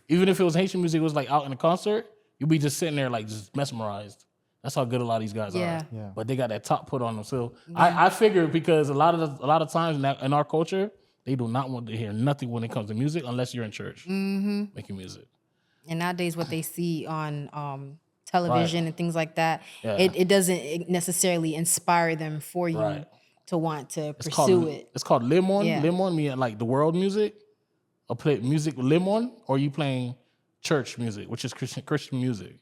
Speaker 3: even if it was Haitian music, it was like out in a concert, you'd be just sitting there like just mesmerized. That's how good a lot of these guys are. Yeah. But they got that top put on them. So I figure because a lot of times in our culture, they do not want to hear nothing when it comes to music unless you're in church making music.
Speaker 1: And nowadays, what they see on television and things like that, it doesn't necessarily inspire them for you to want to pursue it.
Speaker 3: It's called limon. Yeah. Limon meaning like the world music, or play music with limon, or you playing church music, which is Christian music.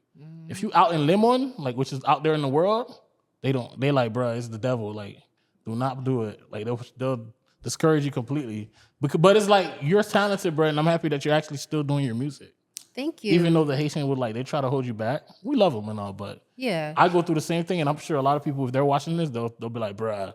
Speaker 3: If you out in limon, like which is out there in the world, they like, bro, it's the devil. Like, do not do it. Like they'll discourage you completely. But it's like you're talented, bro, and I'm happy that you're actually still doing your music.
Speaker 1: Thank you.
Speaker 3: Even though the Haitian would they try to hold you back. We love them and all, but I go through the same thing, and I'm sure a lot of people, if they're watching this, they'll be like, bruh.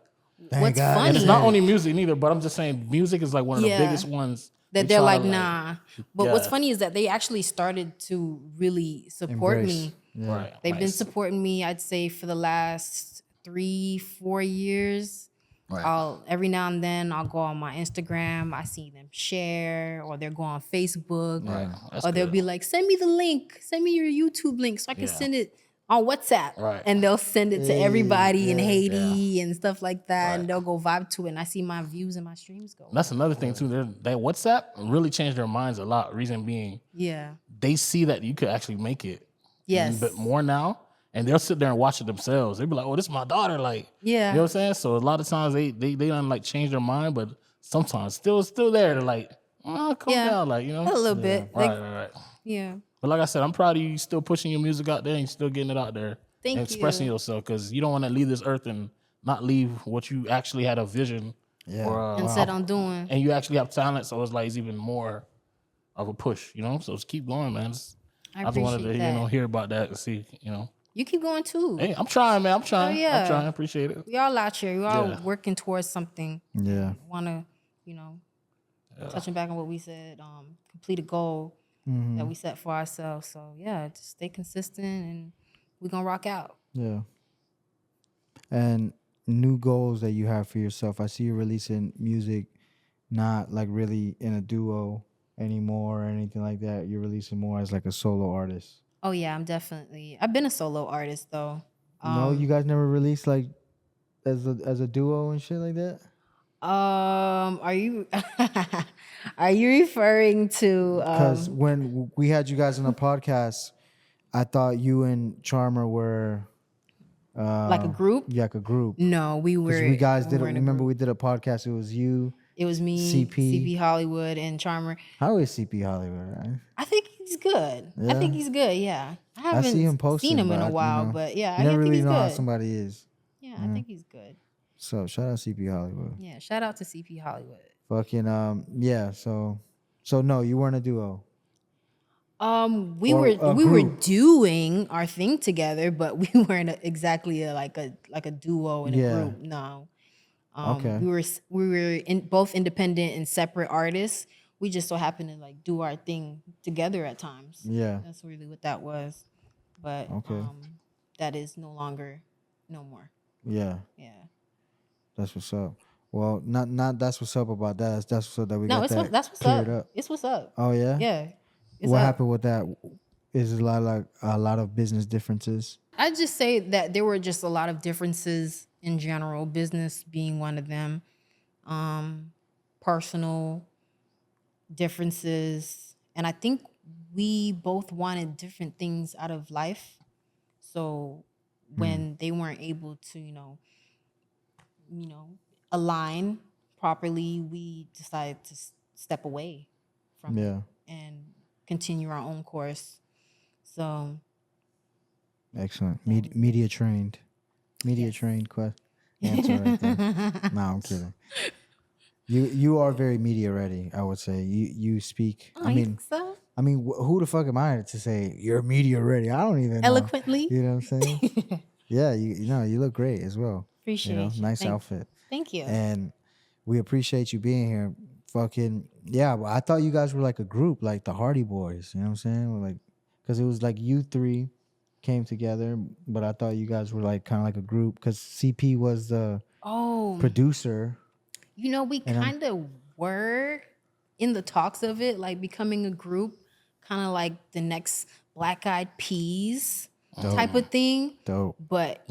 Speaker 1: What's funny?
Speaker 3: And it's not only music neither, but I'm just saying music is like one of the biggest ones.
Speaker 1: That they're like, nah. But what's funny is that they actually started to really support me. Yeah.
Speaker 3: Right.
Speaker 1: They've been supporting me, I'd say, for the last 3-4 years.
Speaker 3: Right.
Speaker 1: Every now and then I'll go on my Instagram, I see them share, or they'll go on Facebook,
Speaker 3: Right. That's
Speaker 1: or they'll
Speaker 3: good.
Speaker 1: be like, send me the link, send me your YouTube link so I can
Speaker 3: Yeah.
Speaker 1: send it on WhatsApp.
Speaker 3: Right.
Speaker 1: And they'll send it to everybody in
Speaker 2: yeah.
Speaker 1: Haiti and stuff like that.
Speaker 3: Right.
Speaker 1: And they'll go vibe to it. And I see my views and my streams go.
Speaker 3: That's another thing too. That WhatsApp really changed their minds a lot. Reason being,
Speaker 1: Yeah.
Speaker 3: they see that you could actually make it.
Speaker 1: Yes.
Speaker 3: But more now, and they'll sit there and watch it themselves. They'll be like, "Oh, this is my daughter." Like,
Speaker 1: Yeah.
Speaker 3: you know what I'm saying? So a lot of times they don't like change their mind, but sometimes still there. They're like, "Oh, calm
Speaker 1: Yeah.
Speaker 3: down," like, you know.
Speaker 1: A little bit.
Speaker 3: Right.
Speaker 1: Yeah.
Speaker 3: But like I said, I'm proud of you. Still pushing your music out there and still getting it out there.
Speaker 1: Thank
Speaker 3: and expressing
Speaker 1: you.
Speaker 3: yourself, because you don't want to leave this earth and not leave what you actually had a vision or
Speaker 1: And said I'm doing.
Speaker 3: and you actually have talent. So it's like it's even more of a push, you know. So just keep going, man.
Speaker 1: I
Speaker 3: just wanted to
Speaker 1: appreciate that.
Speaker 3: hear about that and see,
Speaker 1: You keep going too.
Speaker 3: Hey, I'm trying, man. I'm trying.
Speaker 1: yeah.
Speaker 3: I'm trying. Appreciate it.
Speaker 1: We all out here. We all
Speaker 3: Yeah.
Speaker 1: working towards something.
Speaker 2: Yeah.
Speaker 1: Want to, touching back on what we said, complete a goal that we set for ourselves. So yeah, just stay consistent and we're gonna rock out.
Speaker 2: Yeah. And new goals that you have for yourself. I see you releasing music, not like really in a duo anymore or anything like that. You're releasing more as like a solo artist.
Speaker 1: Oh yeah, I've been a solo artist though.
Speaker 2: No, you guys never released like as a duo and shit like that?
Speaker 1: Are you are you referring to
Speaker 2: Because when we had you guys on the podcast, I thought you and Charmer were
Speaker 1: like a group?
Speaker 2: yeah, like a group.
Speaker 1: No, we
Speaker 2: Because
Speaker 1: were.
Speaker 2: we guys did it.
Speaker 1: weren't a
Speaker 2: Remember,
Speaker 1: group.
Speaker 2: we did a podcast. It was you.
Speaker 1: It was me,
Speaker 2: CP.
Speaker 1: CP Hollywood, and Charmer.
Speaker 2: How is CP Hollywood? Right?
Speaker 1: I think he's good. I
Speaker 2: Yeah?
Speaker 1: think he's good. Yeah, I haven't
Speaker 2: see him posting,
Speaker 1: seen him in
Speaker 2: but
Speaker 1: a while,
Speaker 2: you know,
Speaker 1: but yeah,
Speaker 2: You
Speaker 1: I
Speaker 2: never
Speaker 1: think
Speaker 2: really
Speaker 1: he's
Speaker 2: know how
Speaker 1: good.
Speaker 2: somebody is.
Speaker 1: Yeah, I think he's good.
Speaker 2: So shout out CP Hollywood.
Speaker 1: Yeah, shout out to CP Hollywood.
Speaker 2: Fucking yeah. So no, you weren't a duo.
Speaker 1: We
Speaker 2: Or
Speaker 1: were
Speaker 2: a
Speaker 1: we were
Speaker 2: group.
Speaker 1: doing our thing together, but we weren't exactly like a duo in a
Speaker 2: Yeah.
Speaker 1: group. No.
Speaker 2: Okay.
Speaker 1: We were both independent and separate artists. We just so happened to like do our thing together at times.
Speaker 2: Yeah.
Speaker 1: That's really what that was. But
Speaker 2: Okay.
Speaker 1: that is no more.
Speaker 2: Yeah.
Speaker 1: Yeah.
Speaker 2: That's what's up. Well, not that's what's up about that. That's what's up that we
Speaker 1: No,
Speaker 2: got
Speaker 1: it's
Speaker 2: that
Speaker 1: that's what's
Speaker 2: cleared
Speaker 1: up. It's what's up.
Speaker 2: Oh yeah.
Speaker 1: Yeah. It's
Speaker 2: What
Speaker 1: up.
Speaker 2: happened with that? Is it a lot of business differences?
Speaker 1: I just say that there were just a lot of differences in general, business being one of them, personal differences. And I think we both wanted different things out of life. So when they weren't able to, align properly, we decided to step away from
Speaker 2: Yeah.
Speaker 1: it and continue our own course. So
Speaker 2: Excellent. Media trained. Media trained answer right there. No, I'm kidding. You are very media ready, I would say. You speak.
Speaker 1: oh, you think so?
Speaker 2: Who the fuck am I to say you're media ready? I don't even know.
Speaker 1: Eloquently.
Speaker 2: You know what I'm saying? Yeah, you look great as well.
Speaker 1: Appreciate you.
Speaker 2: Nice outfit.
Speaker 1: Thank you.
Speaker 2: And we appreciate you being here. Fucking yeah, well, I thought you guys were like a group, like the Hardy Boys. You know what I'm saying? Like, because it was like you three came together, but I thought you guys were like kind of like a group. Because CP was the producer.
Speaker 1: We kind of were in the talks of it, like becoming a group, kind of like the next Black Eyed Peas type of thing.
Speaker 2: Dope.
Speaker 1: But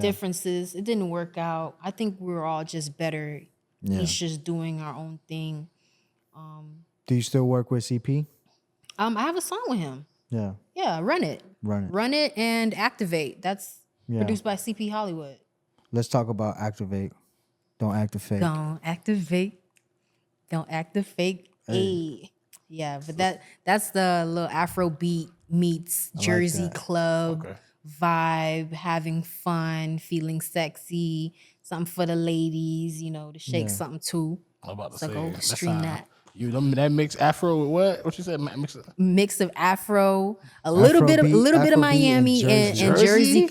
Speaker 1: differences, it didn't work out. I think we were all just better. Each just doing our own thing.
Speaker 2: Do you still work with CP?
Speaker 1: I have a song with him.
Speaker 2: Yeah.
Speaker 1: Yeah, Run It.
Speaker 2: Run It.
Speaker 1: And Activate. That's produced by CP Hollywood.
Speaker 2: Let's talk about Activate. Don't act the fake.
Speaker 1: Don't activate. Don't act the fake. Hey. Yeah, but that's the little Afro beat meets Jersey
Speaker 2: that.
Speaker 1: club
Speaker 3: Okay.
Speaker 1: vibe, having fun, feeling sexy, something for the ladies, to shake something too.
Speaker 3: I'm about to
Speaker 1: So
Speaker 3: say
Speaker 1: go stream that.
Speaker 3: That mix Afro with what? What you said?
Speaker 1: Mix of Afro, a little bit of
Speaker 2: Afrobeat
Speaker 1: Miami and Jersey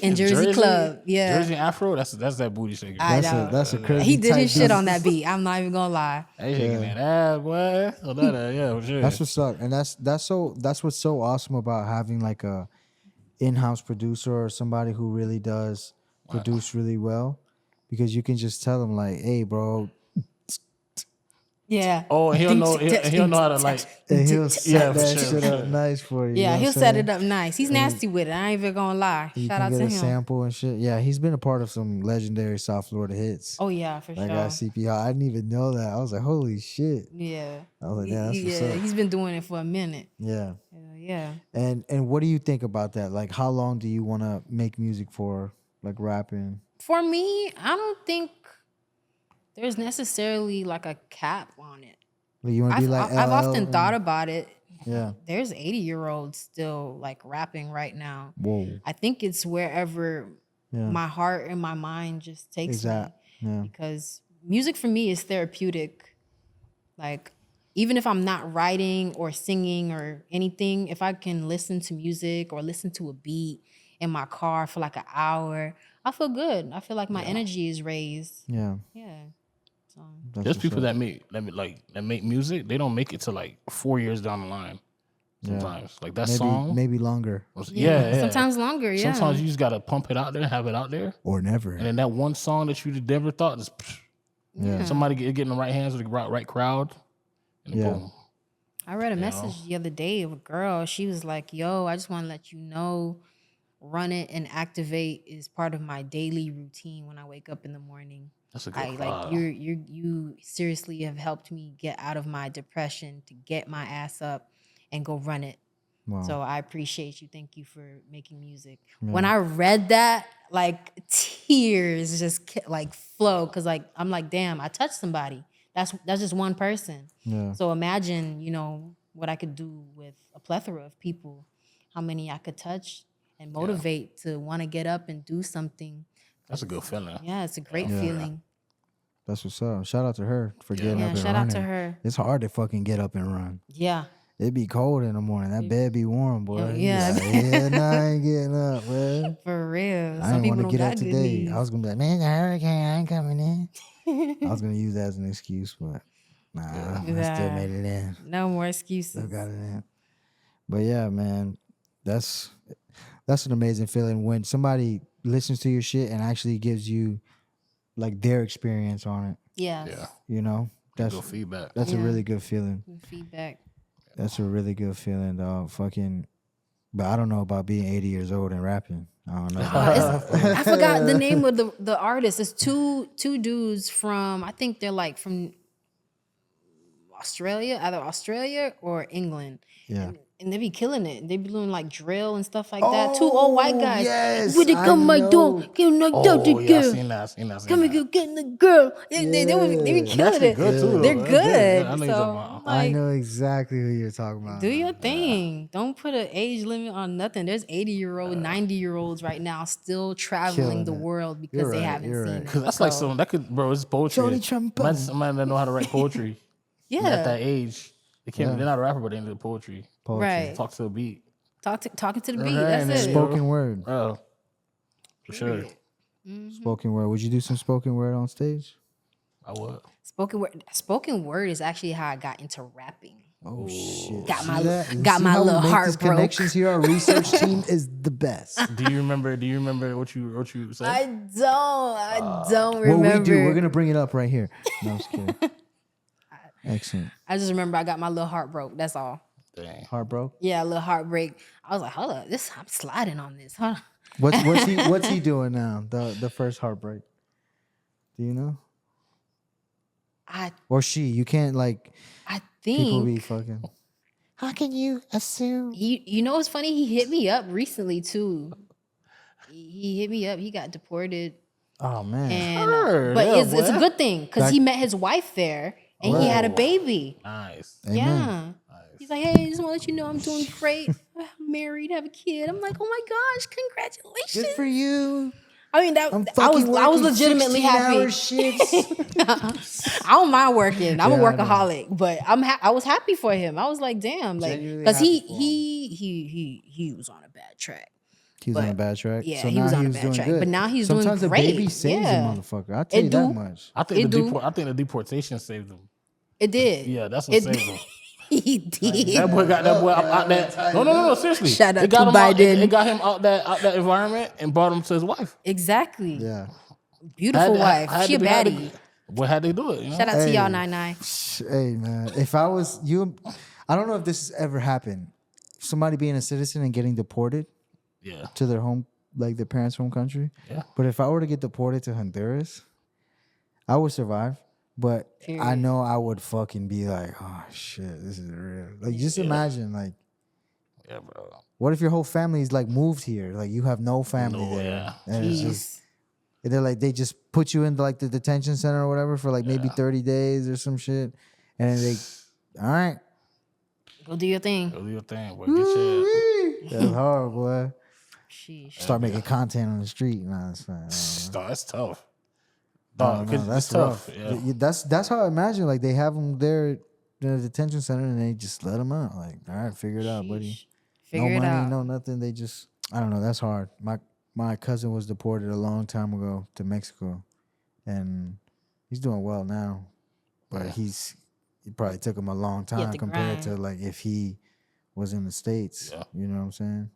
Speaker 1: club. Yeah.
Speaker 3: Jersey Afro. That's that booty shaker.
Speaker 2: That's a crazy.
Speaker 1: He did
Speaker 2: type
Speaker 1: his shit
Speaker 2: beat.
Speaker 1: on that beat. I'm not even gonna lie.
Speaker 3: They shaking that ass, boy. Oh, yeah, for sure.
Speaker 2: That's what's up, and that's what's so awesome about having like a in-house producer or somebody who really does produce really well, because you can just tell him like, hey, bro,
Speaker 1: Yeah.
Speaker 3: Oh, he'll know how to like.
Speaker 2: and he'll
Speaker 3: Yeah,
Speaker 2: set
Speaker 3: for
Speaker 2: that
Speaker 3: sure,
Speaker 2: shit
Speaker 3: for
Speaker 2: up
Speaker 3: sure.
Speaker 2: nice for you.
Speaker 1: Yeah,
Speaker 2: you know
Speaker 1: he'll
Speaker 2: what I'm
Speaker 1: set
Speaker 2: saying?
Speaker 1: it up nice. He's nasty with it. I ain't even gonna lie.
Speaker 2: You
Speaker 1: Shout
Speaker 2: can
Speaker 1: out
Speaker 2: get
Speaker 1: to
Speaker 2: a
Speaker 1: him.
Speaker 2: sample and shit. Yeah, he's been a part of some legendary South Florida hits.
Speaker 1: Oh yeah, for
Speaker 2: That
Speaker 1: sure.
Speaker 2: guy CPR. I didn't even know that. I was like, holy shit.
Speaker 1: Yeah.
Speaker 2: I was like, yeah, that's what's up.
Speaker 1: He's been doing it for a minute.
Speaker 2: Yeah.
Speaker 1: Yeah.
Speaker 2: And what do you think about that? Like, how long do you want to make music for? Like rapping?
Speaker 1: For me, I don't think there's necessarily like a cap on it.
Speaker 2: Like, you want to be like
Speaker 1: I've
Speaker 2: LL
Speaker 1: often
Speaker 2: and-
Speaker 1: thought about it.
Speaker 2: Yeah.
Speaker 1: There's 80-year-olds still like rapping right now.
Speaker 2: Whoa.
Speaker 1: I think it's wherever
Speaker 2: Yeah.
Speaker 1: my heart and my mind just takes
Speaker 2: Exact.
Speaker 1: me.
Speaker 2: Yeah.
Speaker 1: Because music for me is therapeutic. Like, even if I'm not writing or singing or anything, if I can listen to music or listen to a beat in my car for like an hour, I feel good. I feel like my energy is raised.
Speaker 2: Yeah.
Speaker 1: Yeah. So
Speaker 2: That's
Speaker 3: There's
Speaker 2: what's
Speaker 3: people
Speaker 2: up.
Speaker 3: that make music. They don't make it to like 4 years down the line. Sometimes, like that
Speaker 2: maybe,
Speaker 3: song.
Speaker 2: maybe longer
Speaker 3: Yeah.
Speaker 1: Sometimes longer, yeah.
Speaker 3: Sometimes you just gotta pump it out there, have it out there,
Speaker 2: or never.
Speaker 3: and then that one song that you never thought is
Speaker 2: Yeah.
Speaker 3: somebody get in the right hands with the right crowd, and
Speaker 2: Yeah.
Speaker 3: boom.
Speaker 1: I read a message the other day of a girl. She was like, yo, I just want to let you know, run it and activate is part of my daily routine when I wake up in the morning.
Speaker 3: That's a good
Speaker 1: Like
Speaker 3: vibe.
Speaker 1: you seriously have helped me get out of my depression, to get my ass up and go run it.
Speaker 2: Wow.
Speaker 1: So I appreciate you. Thank you for making music. When I read that, like tears just like flow, because like I'm like, damn, I touched somebody. That's just one person.
Speaker 2: Yeah.
Speaker 1: So imagine, what I could do with a plethora of people, how many I could touch and motivate to want to get up and do something.
Speaker 3: That's a good feeling.
Speaker 1: Yeah, it's a great feeling.
Speaker 2: That's what's up. Shout out to her for getting up and
Speaker 1: Shout
Speaker 2: running.
Speaker 1: out to her.
Speaker 2: It's hard to fucking get up and run.
Speaker 1: Yeah.
Speaker 2: It be cold in the morning. That bed be warm, boy.
Speaker 1: Yeah.
Speaker 2: Yeah, nah, I ain't getting up, man.
Speaker 1: For real.
Speaker 2: I
Speaker 1: Some
Speaker 2: didn't want
Speaker 1: people
Speaker 2: to
Speaker 1: don't
Speaker 2: get
Speaker 1: got
Speaker 2: up
Speaker 1: good
Speaker 2: today.
Speaker 1: knees.
Speaker 2: I was gonna be like, man, the hurricane, I ain't coming in. I was gonna use that as an excuse, but nah, I still made it in.
Speaker 1: No more excuses.
Speaker 2: Still got it in. But yeah, man, that's an amazing feeling when somebody listens to your shit and actually gives you like their experience on it.
Speaker 1: Yeah.
Speaker 3: Yeah,
Speaker 2: You know, that's
Speaker 3: good feedback.
Speaker 2: a really good feeling.
Speaker 1: Feedback.
Speaker 2: That's a really good feeling, dog. Fucking, but I don't know about being 80 years old and rapping. I don't know.
Speaker 1: I forgot the name of the artist. It's two dudes from, I think they're like from Australia, either Australia or England.
Speaker 2: Yeah.
Speaker 1: And they be killing it. They be doing like drill and stuff like that. Two old white guys.
Speaker 2: yes,
Speaker 1: Would they come my door? Get my daughter
Speaker 3: Oh yeah, I
Speaker 1: girl.
Speaker 3: seen that.
Speaker 1: Come and go get the girl. They be killing it.
Speaker 3: good too,
Speaker 1: They're
Speaker 3: though.
Speaker 1: good.
Speaker 3: I know you're
Speaker 1: So
Speaker 3: talking about.
Speaker 1: I'm
Speaker 2: I
Speaker 1: like,
Speaker 2: know exactly who you're talking about.
Speaker 1: do your thing. Don't put an age limit on nothing. There's 80-year-old, 90-year-olds right now still traveling
Speaker 2: Killing
Speaker 1: the
Speaker 2: it.
Speaker 1: world because
Speaker 2: You're
Speaker 1: they
Speaker 2: right,
Speaker 1: haven't
Speaker 2: you're
Speaker 1: seen
Speaker 2: right.
Speaker 1: it.
Speaker 3: Cause that's like
Speaker 1: So,
Speaker 3: some that could, bro. It's poetry.
Speaker 2: Johnny Trombone.
Speaker 3: Imagine somebody that know how to write poetry.
Speaker 1: yeah,
Speaker 3: At that age, they're not a rapper, but they into poetry.
Speaker 2: Poetry.
Speaker 1: right.
Speaker 3: Talk to a beat.
Speaker 1: Talking to the beat.
Speaker 3: Right, and
Speaker 1: That's
Speaker 3: then
Speaker 1: it.
Speaker 2: Spoken word.
Speaker 3: Oh, for sure.
Speaker 2: Spoken word. Would you do some spoken word on stage?
Speaker 3: I would.
Speaker 1: Spoken word is actually how I got into rapping.
Speaker 2: Oh shit!
Speaker 1: Got my-
Speaker 2: See that? You
Speaker 1: got
Speaker 2: see
Speaker 1: my
Speaker 2: how we
Speaker 1: little
Speaker 2: make
Speaker 1: heart
Speaker 2: these
Speaker 1: broke.
Speaker 2: connections here. Our research team is the best.
Speaker 3: Do you remember what you said?
Speaker 1: I don't
Speaker 2: What
Speaker 1: remember.
Speaker 2: we do, we're gonna bring it up right here. No, I'm just kidding. Excellent.
Speaker 1: I just remember I got my little heart broke. That's all.
Speaker 3: Dang.
Speaker 2: Heart broke.
Speaker 1: Yeah, a little heartbreak. I was like, hold up, I'm sliding on this. Hold on.
Speaker 2: What's he doing now? The first heartbreak. Do you know? Or she? You can't like
Speaker 1: I
Speaker 2: people be
Speaker 1: think
Speaker 2: fucking. How can you assume?
Speaker 1: you know what's funny? He hit me up recently too. He hit me up. He got deported,
Speaker 2: Oh man.
Speaker 1: and
Speaker 3: Heard,
Speaker 1: but
Speaker 3: yeah,
Speaker 1: it's a
Speaker 3: boy.
Speaker 1: good thing because he met his wife there, and he had a
Speaker 3: Whoa.
Speaker 1: baby.
Speaker 3: Nice.
Speaker 1: Yeah. He's like, hey, I just want to let you know I'm doing great. I'm married, have a kid. I'm like, oh my gosh, congratulations.
Speaker 2: Good for you.
Speaker 1: I mean,
Speaker 2: I'm
Speaker 1: I was
Speaker 2: working
Speaker 1: legitimately
Speaker 2: 16-hour
Speaker 1: happy.
Speaker 2: shifts.
Speaker 1: I don't mind working. I'm
Speaker 2: Yeah,
Speaker 1: a
Speaker 2: I know.
Speaker 1: workaholic, but I was happy for him. I was like, damn, like
Speaker 2: Genuinely
Speaker 1: because
Speaker 2: happy for
Speaker 1: he was on a bad track.
Speaker 2: He was on a bad track.
Speaker 1: Yeah,
Speaker 2: so
Speaker 1: he
Speaker 2: now
Speaker 1: was on a
Speaker 2: he's
Speaker 1: bad
Speaker 2: doing
Speaker 1: track,
Speaker 2: good.
Speaker 1: but now he's doing
Speaker 2: Sometimes
Speaker 1: great.
Speaker 2: the baby saves
Speaker 1: Yeah.
Speaker 2: a motherfucker. I'll tell
Speaker 1: It
Speaker 2: you that
Speaker 1: do.
Speaker 2: much.
Speaker 3: I think
Speaker 1: It do.
Speaker 3: I think the deportation saved them.
Speaker 1: It did.
Speaker 3: Yeah, that's what
Speaker 1: It
Speaker 3: saved them.
Speaker 1: He did.
Speaker 3: That boy got that boy out that. No, seriously.
Speaker 1: Shout out
Speaker 3: It got
Speaker 1: to
Speaker 3: him out,
Speaker 1: Biden.
Speaker 3: it got him out that environment and brought him to his wife.
Speaker 1: Exactly.
Speaker 2: Yeah.
Speaker 1: Beautiful wife. She a baddie.
Speaker 3: What had they do it? You know?
Speaker 1: Shout out to y'all, 99.
Speaker 2: Hey man, if I was you, I don't know if this has ever happened. Somebody being a citizen and getting deported
Speaker 3: Yeah.
Speaker 2: to their home, like their parents' home country.
Speaker 3: Yeah.
Speaker 2: But if I were to get deported to Honduras, I would survive. But I
Speaker 1: Period.
Speaker 2: know I would fucking be like, oh shit, this is real. Like, just imagine, like,
Speaker 3: Yeah, bro.
Speaker 2: what if your whole family is like moved here? Like, you have no family
Speaker 3: No,
Speaker 2: there.
Speaker 3: yeah.
Speaker 2: And it's just,
Speaker 1: Jeez.
Speaker 2: they're like, they just put you into like the detention center or whatever for like maybe 30 days or some shit. And then they, all right.
Speaker 1: Go do your thing.
Speaker 3: Go do your thing, boy. Get your
Speaker 2: That's hard, boy.
Speaker 1: Sheesh.
Speaker 2: Start making content on the street. Nah, it's fine.
Speaker 3: Dog, that's tough.
Speaker 2: No,
Speaker 3: Dog,
Speaker 2: no,
Speaker 3: 'cause
Speaker 2: that's
Speaker 3: it's tough.
Speaker 2: rough.
Speaker 3: Yeah.
Speaker 2: That's how I imagine. Like, they have them there in the detention center and they just let them out. Like, all right, figure it out, buddy.
Speaker 1: Sheesh. Figure
Speaker 2: No
Speaker 1: it
Speaker 2: money,
Speaker 1: out.
Speaker 2: no nothing. They just, I don't know. That's hard. My cousin was deported a long time ago to Mexico, and he's doing well now. But it probably took him a long
Speaker 1: He had
Speaker 2: time
Speaker 1: to
Speaker 2: compared to
Speaker 1: grind.
Speaker 2: like if he was in the States.
Speaker 3: Yeah.
Speaker 2: You know what I'm saying?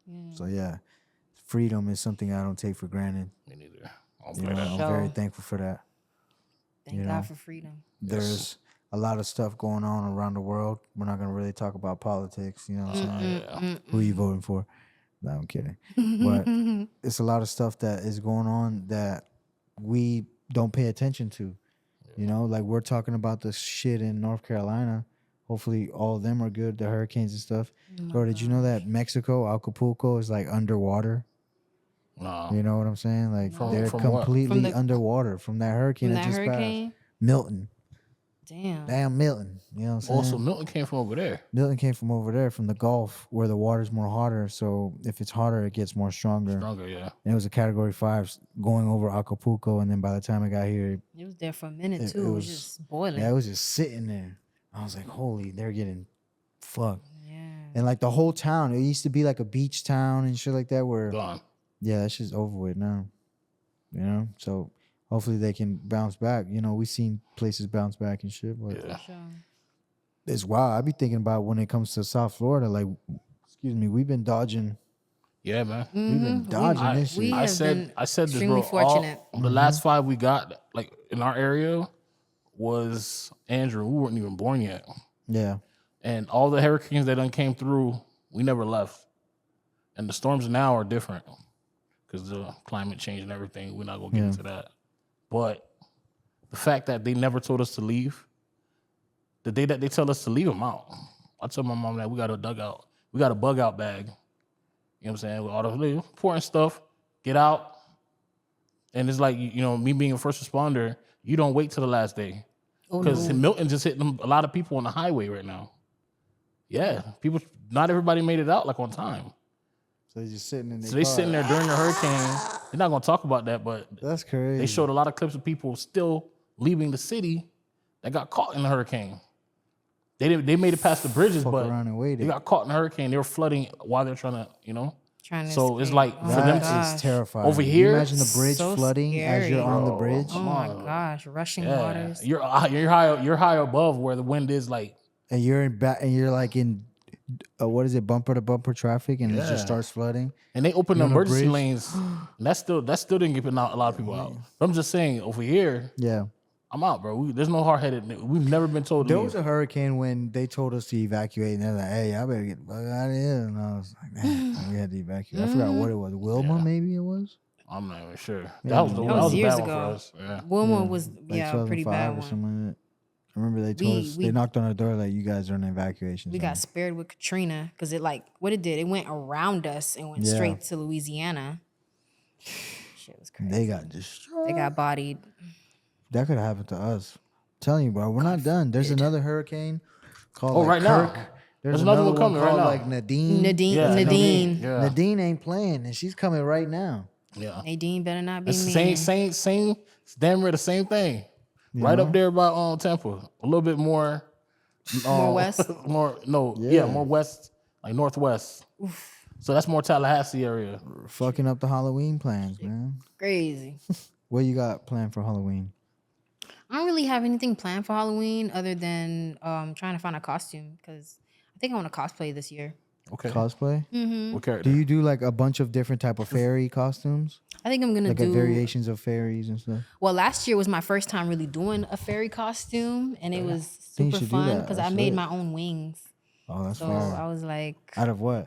Speaker 1: Yeah.
Speaker 2: So yeah, freedom is something I don't take for granted.
Speaker 3: Me neither. I don't
Speaker 2: You
Speaker 3: play
Speaker 2: know,
Speaker 3: that.
Speaker 2: I'm
Speaker 1: Sure.
Speaker 2: very thankful for that.
Speaker 1: Thank
Speaker 2: you
Speaker 1: God
Speaker 2: know.
Speaker 1: for freedom.
Speaker 2: There's a lot of stuff going on around the world. We're not gonna really talk about politics. You know what I'm saying?
Speaker 3: Yeah.
Speaker 2: Who you voting for? No, I'm kidding. But it's a lot of stuff that is going on that we don't pay attention to. You know, like we're talking about the shit in North Carolina. Hopefully all of them are good, the hurricanes and stuff. Bro, did you know that Mexico, Acapulco is like underwater?
Speaker 3: No.
Speaker 2: You know what I'm saying? Like they're
Speaker 3: from what?
Speaker 2: completely
Speaker 1: From the-
Speaker 2: underwater from that hurricane
Speaker 1: From
Speaker 2: that
Speaker 1: that
Speaker 2: just
Speaker 1: hurricane?
Speaker 2: passed. Milton.
Speaker 1: Damn.
Speaker 2: Damn Milton. You know what I'm saying?
Speaker 3: Also, Milton came from over there.
Speaker 2: Milton came from over there, from the Gulf, where the water's more hotter. So if it's hotter, it gets more stronger.
Speaker 3: Stronger, yeah.
Speaker 2: And it was a Category 5 going over Acapulco, and then by the time it got here,
Speaker 1: It was there for a minute,
Speaker 2: It-
Speaker 1: too.
Speaker 2: it
Speaker 1: It was
Speaker 2: was-
Speaker 1: just boiling.
Speaker 2: yeah, it was just sitting there. I was like, holy, they're getting fucked.
Speaker 1: Yeah.
Speaker 2: And like the whole town, it used to be like a beach town and shit like that, where
Speaker 3: Gone.
Speaker 2: yeah, that shit's over with now. You know, so hopefully they can bounce back. You know, we've seen places bounce back and shit, but
Speaker 3: Yeah.
Speaker 1: Sure.
Speaker 2: it's wild. I be thinking about when it comes to South Florida, like, excuse me, we've been dodging.
Speaker 3: Yeah, man.
Speaker 2: We've been dodging
Speaker 3: I-
Speaker 2: this shit.
Speaker 1: we
Speaker 3: I
Speaker 1: have
Speaker 3: said
Speaker 1: been
Speaker 3: this, bro.
Speaker 1: extremely fortunate.
Speaker 3: The last 5 we got, like in our area, was Andrew. We weren't even born yet,
Speaker 2: Yeah,
Speaker 3: and all the hurricanes that done came through, we never left. And the storms now are different because the climate change and everything. We're not gonna get into that, but the fact that they never told us to leave, the day that they tell us to leave them out, I told my mom that we got a dugout, we got a bug out bag. You know what I'm saying? With all the important stuff, get out. And it's like, you know, me being a first responder, you don't wait till the last day.
Speaker 1: Oh,
Speaker 3: Because
Speaker 1: no.
Speaker 3: Milton just hitting a lot of people on the highway right now. Yeah, people, not everybody made it out like on time.
Speaker 2: so they're just sitting in.
Speaker 3: So they sitting there during the hurricane. They're not gonna talk about that, but
Speaker 2: That's crazy.
Speaker 3: they showed a lot of clips of people still leaving the city that got caught in the hurricane. They made it past the bridges,
Speaker 2: Fuck
Speaker 3: but
Speaker 2: around and waited.
Speaker 3: they got caught in the hurricane. They were flooding while they're trying to, you know.
Speaker 1: Trying to
Speaker 3: So it's
Speaker 1: escape.
Speaker 3: like,
Speaker 1: Oh
Speaker 3: for
Speaker 1: my
Speaker 3: them-
Speaker 2: That is
Speaker 1: gosh.
Speaker 2: terrifying.
Speaker 3: Over
Speaker 2: You
Speaker 3: here,
Speaker 2: imagine the bridge
Speaker 1: so
Speaker 2: flooding as you're
Speaker 1: scary.
Speaker 2: on the bridge.
Speaker 1: Oh my gosh, rushing
Speaker 3: Yeah,
Speaker 1: waters.
Speaker 3: you're high above where the wind is. Like,
Speaker 2: And you're in back, and you're like in, what is it, bumper to bumper traffic, and it
Speaker 3: Yeah.
Speaker 2: just starts flooding.
Speaker 3: and they opened the
Speaker 2: on a
Speaker 3: emergency
Speaker 2: bridge?
Speaker 3: lanes. And that still didn't get a lot of people out. But I'm just saying, over here,
Speaker 2: Yeah.
Speaker 3: I'm out, bro. There's no hard headed. We've never been told to
Speaker 2: There
Speaker 3: leave.
Speaker 2: was a hurricane when they told us to evacuate, and they're like, "Hey, I better get the fuck out of here." And I was like, "Man, we had to evacuate." I forgot what it was. Wilma, maybe it was.
Speaker 3: I'm not even sure.
Speaker 2: Yeah,
Speaker 3: That was
Speaker 2: that
Speaker 3: a
Speaker 1: was
Speaker 3: bad
Speaker 1: years
Speaker 3: one
Speaker 1: ago.
Speaker 3: for us. Yeah.
Speaker 1: Wilma was
Speaker 2: Like
Speaker 1: pretty
Speaker 2: 2005
Speaker 1: bad
Speaker 2: or
Speaker 1: one.
Speaker 2: something like that. I remember they told us, they knocked on our door like, "You guys are in evacuation."
Speaker 1: We got spared with Katrina because it what it did, it went around us and went
Speaker 2: Yeah.
Speaker 1: straight to Louisiana. Shit was crazy.
Speaker 2: They got destroyed.
Speaker 1: They got bodied.
Speaker 2: That could have happened to us. I'm telling you, bro, we're not done. There's another hurricane called
Speaker 3: Oh,
Speaker 2: like
Speaker 3: right now.
Speaker 2: Kirk.
Speaker 3: There's another one coming right
Speaker 2: called
Speaker 3: now.
Speaker 2: like Nadine.
Speaker 1: Nadine,
Speaker 3: Yeah,
Speaker 1: Nadine.
Speaker 3: Yeah.
Speaker 2: Nadine ain't playing, and she's coming right now.
Speaker 3: Yeah.
Speaker 1: Nadine better not be
Speaker 3: It's the
Speaker 1: me.
Speaker 3: same, it's damn near the same thing. Right up there by Tampa. A little bit more.
Speaker 1: More west.
Speaker 3: more west, like northwest. So that's more Tallahassee area.
Speaker 2: Fucking up the Halloween plans, man.
Speaker 1: Crazy.
Speaker 2: What you got planned for Halloween?
Speaker 1: I don't really have anything planned for Halloween other than trying to find a costume because I think I want to cosplay this year.
Speaker 3: Okay.
Speaker 2: cosplay?
Speaker 3: What character?
Speaker 2: Do you do like a bunch of different type of fairy costumes?
Speaker 1: I think I'm gonna
Speaker 2: Like
Speaker 1: do
Speaker 2: variations of fairies and stuff?
Speaker 1: Well, last year was my first time really doing a fairy costume, and it was
Speaker 2: think you
Speaker 1: super
Speaker 2: should do
Speaker 1: fun
Speaker 2: that.
Speaker 1: because I
Speaker 2: That's
Speaker 1: made
Speaker 2: lit.
Speaker 1: my own wings.
Speaker 2: Oh, that's
Speaker 1: So
Speaker 2: fire.
Speaker 1: I was like,
Speaker 2: Out of what?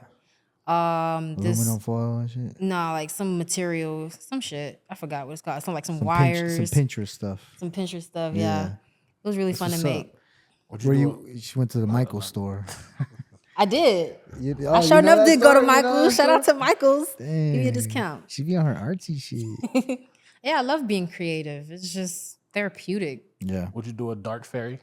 Speaker 1: this
Speaker 2: Aluminum foil and shit?
Speaker 1: no, like some material, some shit. I forgot what it's called. Some like some
Speaker 2: Some
Speaker 1: wires,
Speaker 2: Pinterest stuff.
Speaker 1: some Pinterest stuff. Yeah, it was really fun to
Speaker 2: what's
Speaker 1: make.
Speaker 2: up.
Speaker 3: What you
Speaker 2: Where
Speaker 3: doing?
Speaker 2: she went to the Michael's store.
Speaker 1: I did.
Speaker 2: Oh,
Speaker 1: I sure
Speaker 2: you know
Speaker 1: enough
Speaker 2: that
Speaker 1: did go to
Speaker 2: story? You know
Speaker 1: Michael's.
Speaker 2: that
Speaker 1: Shout out
Speaker 2: story?
Speaker 1: to Michael's. Give me a
Speaker 2: Dang.
Speaker 1: discount.
Speaker 2: She be on her artsy shit.
Speaker 1: Yeah, I love being creative. It's just therapeutic.
Speaker 2: Yeah.
Speaker 3: Would you do a dark fairy?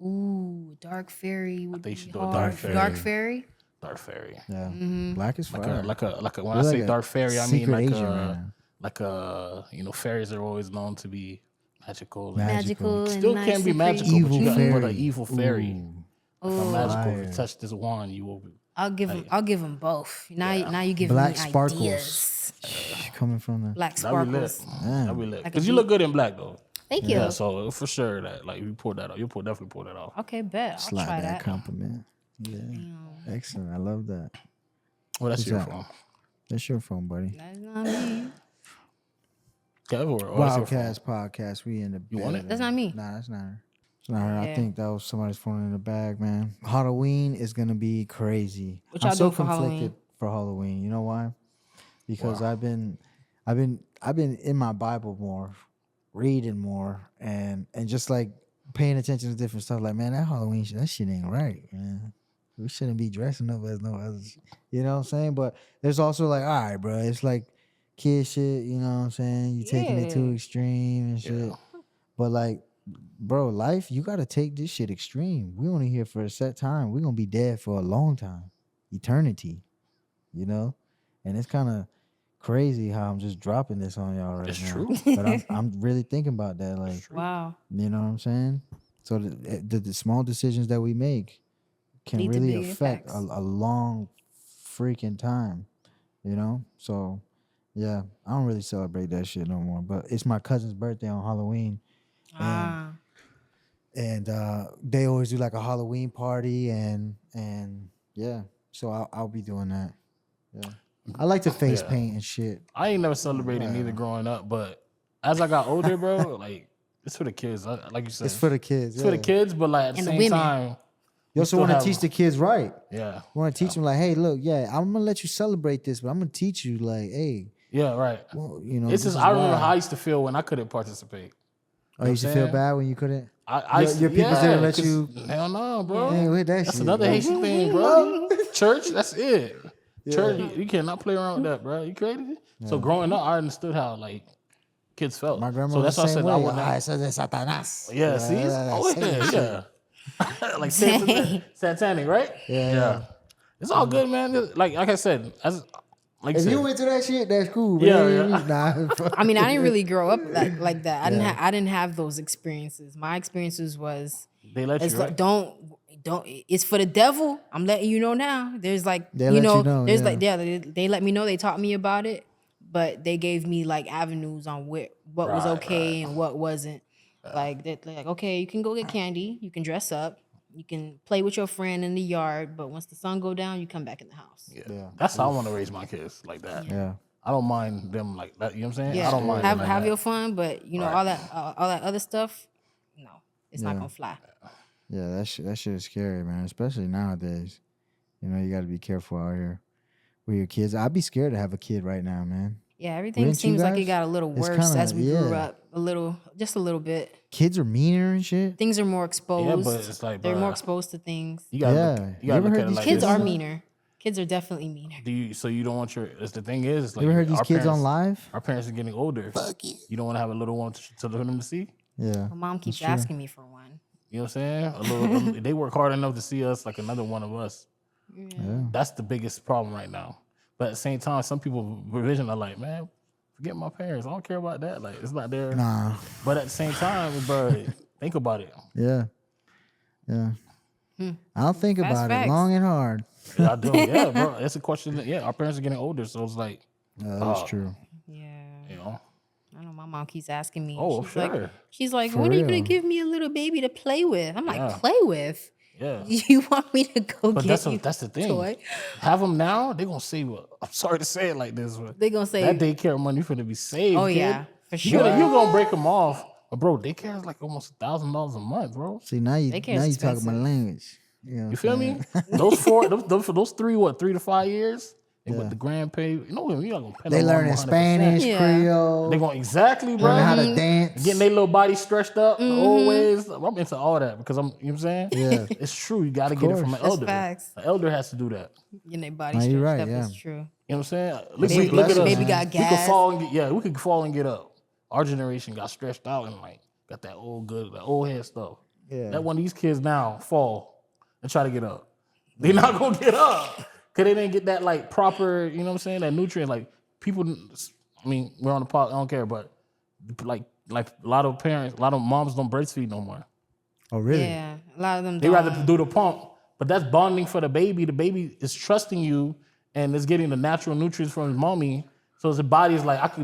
Speaker 1: Ooh, dark fairy would
Speaker 3: think you
Speaker 1: be
Speaker 3: should do a
Speaker 1: hard.
Speaker 3: dark fairy.
Speaker 1: Dark fairy.
Speaker 3: Dark fairy.
Speaker 2: Yeah.
Speaker 1: Mm-hmm.
Speaker 2: Black is fire.
Speaker 3: Like a. When
Speaker 2: You're
Speaker 3: I say
Speaker 2: like a
Speaker 3: dark fairy, I mean
Speaker 2: secret
Speaker 3: like
Speaker 2: Asian
Speaker 3: a
Speaker 2: man.
Speaker 3: fairies are always known to be magical. and
Speaker 1: Magical and
Speaker 3: Still
Speaker 1: nice
Speaker 3: can be
Speaker 1: and
Speaker 3: magical,
Speaker 1: pretty.
Speaker 3: but you
Speaker 2: Evil
Speaker 3: got
Speaker 2: fairy.
Speaker 3: an evil fairy.
Speaker 2: Ooh.
Speaker 3: A magical. If
Speaker 2: Fire.
Speaker 3: you touch this wand, you will be.
Speaker 1: I'll give them both. Now you give
Speaker 2: Black
Speaker 1: me
Speaker 2: sparkles.
Speaker 1: ideas.
Speaker 2: Coming from the.
Speaker 1: Black
Speaker 3: That'd be lit.
Speaker 1: sparkles.
Speaker 3: That'd be lit.
Speaker 1: Like a
Speaker 3: Because you look good in black though.
Speaker 1: Thank you.
Speaker 3: Yeah, so for sure that like you pull that off. Definitely pull that off.
Speaker 1: Okay, bet. I'll
Speaker 2: Slide
Speaker 1: try
Speaker 2: that
Speaker 1: that.
Speaker 2: compliment. Yeah. Excellent. I love that.
Speaker 3: Well, that's your
Speaker 2: that?
Speaker 3: phone.
Speaker 2: That's your phone, buddy.
Speaker 1: That's not me.
Speaker 3: Kev or that's your phone?
Speaker 2: WildKast podcast. We in the. You
Speaker 3: want it?
Speaker 1: That's not me.
Speaker 2: Nah, that's not her. It's not her. I
Speaker 1: Yeah.
Speaker 2: think that was somebody's phone in the bag, man. Halloween is gonna be crazy.
Speaker 1: What
Speaker 2: I'm
Speaker 1: y'all
Speaker 2: so
Speaker 1: doing for
Speaker 2: conflicted
Speaker 1: Halloween?
Speaker 2: for Halloween. You know why? Because I've been in my Bible more, reading more, and just like paying attention to different stuff. Like, man, that Halloween shit, that shit ain't right, man. We shouldn't be dressing up as no other. You know what I'm saying? But there's also like, all right, bro, it's like kid shit. You know what I'm saying? You taking it too
Speaker 1: Yeah.
Speaker 2: extreme and shit. But like, bro, life, you got to take this shit extreme. We only here for a set time. We're going to be dead for a long time. Eternity, you know? And it's kind of crazy how I'm just dropping this on y'all right
Speaker 3: It's
Speaker 2: now.
Speaker 3: true.
Speaker 2: But I'm really thinking about that. Like,
Speaker 1: Wow.
Speaker 2: you know what I'm saying? So the small decisions that we make can
Speaker 1: Lead to
Speaker 2: really
Speaker 1: big
Speaker 2: affect
Speaker 1: effects.
Speaker 2: a long freaking time, you know? So, yeah, I don't really celebrate that shit no more. But it's my cousin's birthday on Halloween. And they always do like a Halloween party and yeah, so I'll be doing that. Yeah, I like to face paint and shit.
Speaker 3: I ain't never celebrated neither growing up, but as I got older, bro, like it's for the kids. Like you said,
Speaker 2: It's for the kids.
Speaker 3: It's for the kids, but like at the
Speaker 1: And the
Speaker 3: same
Speaker 1: women.
Speaker 3: time,
Speaker 2: You also
Speaker 3: still
Speaker 2: want to
Speaker 3: have-
Speaker 2: teach the kids right.
Speaker 3: yeah,
Speaker 2: You want to teach them like, hey, look, yeah, I'm gonna let you celebrate this, but I'm gonna teach you like, hey,
Speaker 3: yeah, right.
Speaker 2: well, you know,
Speaker 3: It's
Speaker 2: this
Speaker 3: just
Speaker 2: is
Speaker 3: I remember
Speaker 2: why.
Speaker 3: how I used to feel when I couldn't participate.
Speaker 2: Oh, you used to feel
Speaker 3: saying?
Speaker 2: bad when you couldn't.
Speaker 3: Your
Speaker 2: people didn't let
Speaker 3: 'cause-
Speaker 2: you.
Speaker 3: Hell no, bro.
Speaker 2: Hey, with that
Speaker 3: That's
Speaker 2: shit,
Speaker 3: another
Speaker 2: bro.
Speaker 3: Haitian thing, bro. Church, that's it. Church, you cannot play around with that, bro. You crazy? So growing up, I understood how like kids felt.
Speaker 2: My grandma
Speaker 3: so
Speaker 2: was
Speaker 3: that's
Speaker 2: the
Speaker 3: why I
Speaker 2: same
Speaker 3: said
Speaker 2: way.
Speaker 3: I would not.
Speaker 2: Eso de Satanás.
Speaker 3: Yeah, see? Oh yeah. Like satanic, right?
Speaker 2: Yeah.
Speaker 3: It's all good, man. Like I said, like
Speaker 2: If
Speaker 3: you
Speaker 2: you
Speaker 3: said,
Speaker 2: into that shit, that's cool.
Speaker 3: Yeah,
Speaker 2: Man.
Speaker 3: yeah.
Speaker 2: Nah,
Speaker 1: I mean, I didn't really grow up like that. I didn't have those experiences. My experiences was
Speaker 3: they let
Speaker 1: it's
Speaker 3: you,
Speaker 1: like,
Speaker 3: right?
Speaker 1: don't it's for the devil. I'm letting you know now. There's like
Speaker 2: They
Speaker 1: you
Speaker 2: let
Speaker 1: know,
Speaker 2: you know,
Speaker 1: there's
Speaker 2: yeah.
Speaker 1: like they let me know, they taught me about it, but they gave me like avenues on what was okay and what wasn't. Like they're like, okay, you can go get candy, you can dress up, you can play with your friend in the yard, but once the sun go down, you come back in the house.
Speaker 3: Yeah. That's how I want to raise my kids, like that.
Speaker 2: Yeah.
Speaker 3: I don't mind them like that. You know what I'm saying?
Speaker 1: Yeah,
Speaker 3: I don't mind them like
Speaker 1: have
Speaker 3: that.
Speaker 1: your fun, but you know all that other stuff, no, it's not gonna fly.
Speaker 2: Yeah, that shit is scary, man. Especially nowadays. You know, you got to be careful out here with your kids. I'd be scared to have a kid right now, man.
Speaker 1: Yeah, everything
Speaker 2: Wouldn't you
Speaker 1: seems like it
Speaker 2: guys?
Speaker 1: got a little
Speaker 2: It's
Speaker 1: worse
Speaker 2: kinda-
Speaker 1: as we grew
Speaker 2: yeah.
Speaker 1: up. Just a little bit.
Speaker 2: Kids are meaner and shit.
Speaker 1: Things are more exposed.
Speaker 3: but it's like,
Speaker 1: they're
Speaker 3: bruh,
Speaker 1: more exposed to things.
Speaker 3: You gotta
Speaker 2: Yeah.
Speaker 3: look,
Speaker 2: You
Speaker 3: you gotta
Speaker 2: ever
Speaker 3: look
Speaker 2: heard
Speaker 3: at it
Speaker 2: these
Speaker 3: like
Speaker 1: Kids
Speaker 3: this.
Speaker 1: are meaner. Kids are definitely meaner.
Speaker 3: So you don't want your? It's the thing is, it's like
Speaker 2: You ever heard these
Speaker 3: our
Speaker 2: kids on
Speaker 3: parents-
Speaker 2: live?
Speaker 3: Our parents are getting older. You don't want to have a little one for them to see.
Speaker 2: Yeah.
Speaker 1: My mom keeps
Speaker 2: true.
Speaker 1: asking me for one.
Speaker 3: You know what I'm saying? A little. They work hard enough to see us like another one of us.
Speaker 2: Yeah.
Speaker 3: That's the biggest problem right now. But at the same time, some people revision are like, man, forget my parents. I don't care about that. Like it's not there.
Speaker 2: Nah.
Speaker 3: But at the same time, bro, think about it.
Speaker 2: Yeah. Yeah. I'll think
Speaker 1: That's
Speaker 2: about it
Speaker 1: facts.
Speaker 2: long and hard.
Speaker 3: Yeah, I do. Yeah, bro. It's a question. Yeah, our parents are getting older, so it's like,
Speaker 2: That's true.
Speaker 1: Yeah.
Speaker 3: you know,
Speaker 1: I know my mom keeps asking me.
Speaker 3: Oh,
Speaker 1: she's
Speaker 3: sure.
Speaker 1: Like, she's like,
Speaker 2: For
Speaker 1: when are you gonna
Speaker 2: real.
Speaker 1: give me a little baby to play with? I'm like,
Speaker 3: Yeah.
Speaker 1: play with?
Speaker 3: Yeah.
Speaker 1: You want me to go
Speaker 3: But
Speaker 1: get you
Speaker 3: that's the
Speaker 1: a
Speaker 3: thing.
Speaker 1: toy?
Speaker 3: Have them now, they're gonna save. I'm sorry to say it like this, but
Speaker 1: They gonna
Speaker 3: that
Speaker 1: say,
Speaker 3: daycare money finna be saved.
Speaker 1: oh
Speaker 3: kid.
Speaker 1: yeah, for
Speaker 3: You're gonna break
Speaker 1: sure.
Speaker 3: them off, but bro, daycare is like almost $1,000 a month, bro.
Speaker 2: See, now you
Speaker 1: Daycare is
Speaker 2: talking my
Speaker 1: expensive.
Speaker 2: language. You know what
Speaker 3: You
Speaker 2: I'm
Speaker 3: feel
Speaker 2: saying?
Speaker 3: me? Those four, those 3 to 5 years, and
Speaker 2: Yeah.
Speaker 3: with the grand pay, you're not gonna pay
Speaker 2: They
Speaker 3: no
Speaker 2: learning
Speaker 3: 100%.
Speaker 2: Spanish,
Speaker 1: Yeah.
Speaker 2: Creole,
Speaker 3: They going exactly, bro.
Speaker 2: learning how to dance.
Speaker 3: Getting their little body stretched up the old ways. I'm into all that because I'm, you know what I'm saying?
Speaker 2: Yeah.
Speaker 3: It's true. You got to get it from an
Speaker 1: That's
Speaker 3: elder.
Speaker 1: facts.
Speaker 3: An elder has to do that.
Speaker 1: Getting their body
Speaker 2: No,
Speaker 1: stretched
Speaker 2: you're right,
Speaker 1: up
Speaker 2: yeah.
Speaker 1: is true.
Speaker 3: You know what I'm saying?
Speaker 2: Baby-
Speaker 3: Look at us.
Speaker 1: baby got
Speaker 3: We could
Speaker 1: gas.
Speaker 3: fall and we could fall and get up. Our generation got stretched out and like got that old head stuff.
Speaker 2: Yeah.
Speaker 3: That when these kids now fall and try to get up, they not gonna get up because they didn't get that like proper. You know what I'm saying? That nutrient. Like people. I mean, we're on the pot. I don't care, but like a lot of parents, a lot of moms don't breastfeed no more.
Speaker 2: Oh, really?
Speaker 1: Yeah, a lot of them.
Speaker 3: They rather do the pump, but that's bonding for the baby. The baby is trusting you and is getting the natural nutrients from his mommy. So his body is like,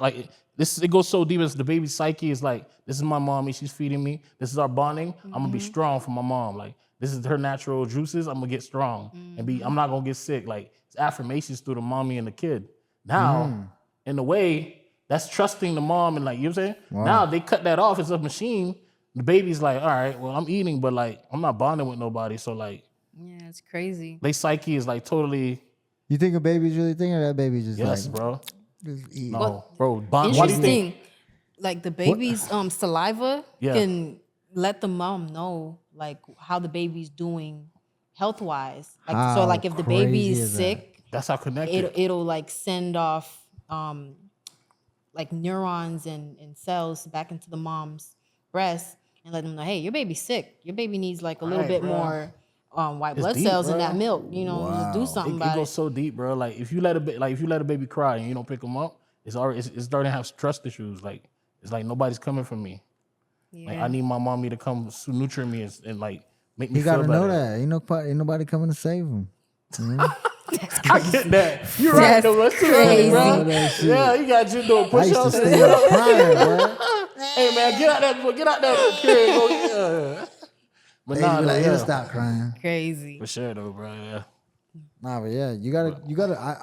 Speaker 3: like this. It goes so deep as the baby's psyche is like, this is my mommy. She's feeding me. This is our bonding. I'm gonna be strong for my mom. Like this is her natural juices. I'm gonna get strong and be. I'm not gonna get sick. Like it's affirmations through the mommy and the kid. Now, in a way, that's trusting the mom and like you know what I'm saying. Now they cut that off. It's a machine. The baby's like, all right, well, I'm eating, but like, I'm not bonding with nobody. So like,
Speaker 1: Yeah, it's crazy.
Speaker 3: they psyche is like totally,
Speaker 2: You think a baby's really thinking, or that baby just
Speaker 3: yes,
Speaker 2: like
Speaker 3: bro.
Speaker 2: just eat?
Speaker 3: No, bro. Bond, why do you think?
Speaker 1: Interesting. Like the baby's saliva
Speaker 3: Yeah.
Speaker 1: can let the mom know like how the baby's doing health wise. Like so,
Speaker 2: How
Speaker 1: like if the
Speaker 2: crazy
Speaker 1: baby's
Speaker 2: is that?
Speaker 1: sick,
Speaker 3: That's how connected.
Speaker 1: it'll like send off like neurons and cells back into the mom's breast and let them know, hey, your baby's sick. Your baby needs like a little
Speaker 3: Right,
Speaker 1: bit
Speaker 3: bro.
Speaker 1: more white blood
Speaker 3: deep,
Speaker 1: cells in
Speaker 3: bro.
Speaker 1: that milk. You know, just do something
Speaker 3: It
Speaker 1: about
Speaker 3: goes
Speaker 1: it.
Speaker 3: so deep, bro. Like if you let a baby cry and you don't pick them up, it's starting to have trust issues. Like it's like nobody's coming for me. Like
Speaker 1: Yeah.
Speaker 3: I need my mommy to come nurture me and like make me
Speaker 2: You
Speaker 3: feel
Speaker 2: gotta
Speaker 3: better.
Speaker 2: know that. Ain't nobody coming to save him.
Speaker 3: I get that. You're right,
Speaker 1: That's
Speaker 3: though. That's true,
Speaker 1: crazy.
Speaker 3: bro.
Speaker 2: That shit.
Speaker 3: Yeah, you got you doing
Speaker 2: I
Speaker 3: push
Speaker 2: used to
Speaker 3: ups.
Speaker 2: stay up crying, bro.
Speaker 3: Hey man, get out that crib. Go, yeah. But
Speaker 2: They
Speaker 3: nah,
Speaker 2: be
Speaker 3: though,
Speaker 2: like,
Speaker 3: yeah.
Speaker 2: he'll stop crying.
Speaker 1: Crazy.
Speaker 3: For sure though, bro. Yeah.
Speaker 2: Nah, but yeah, you gotta. I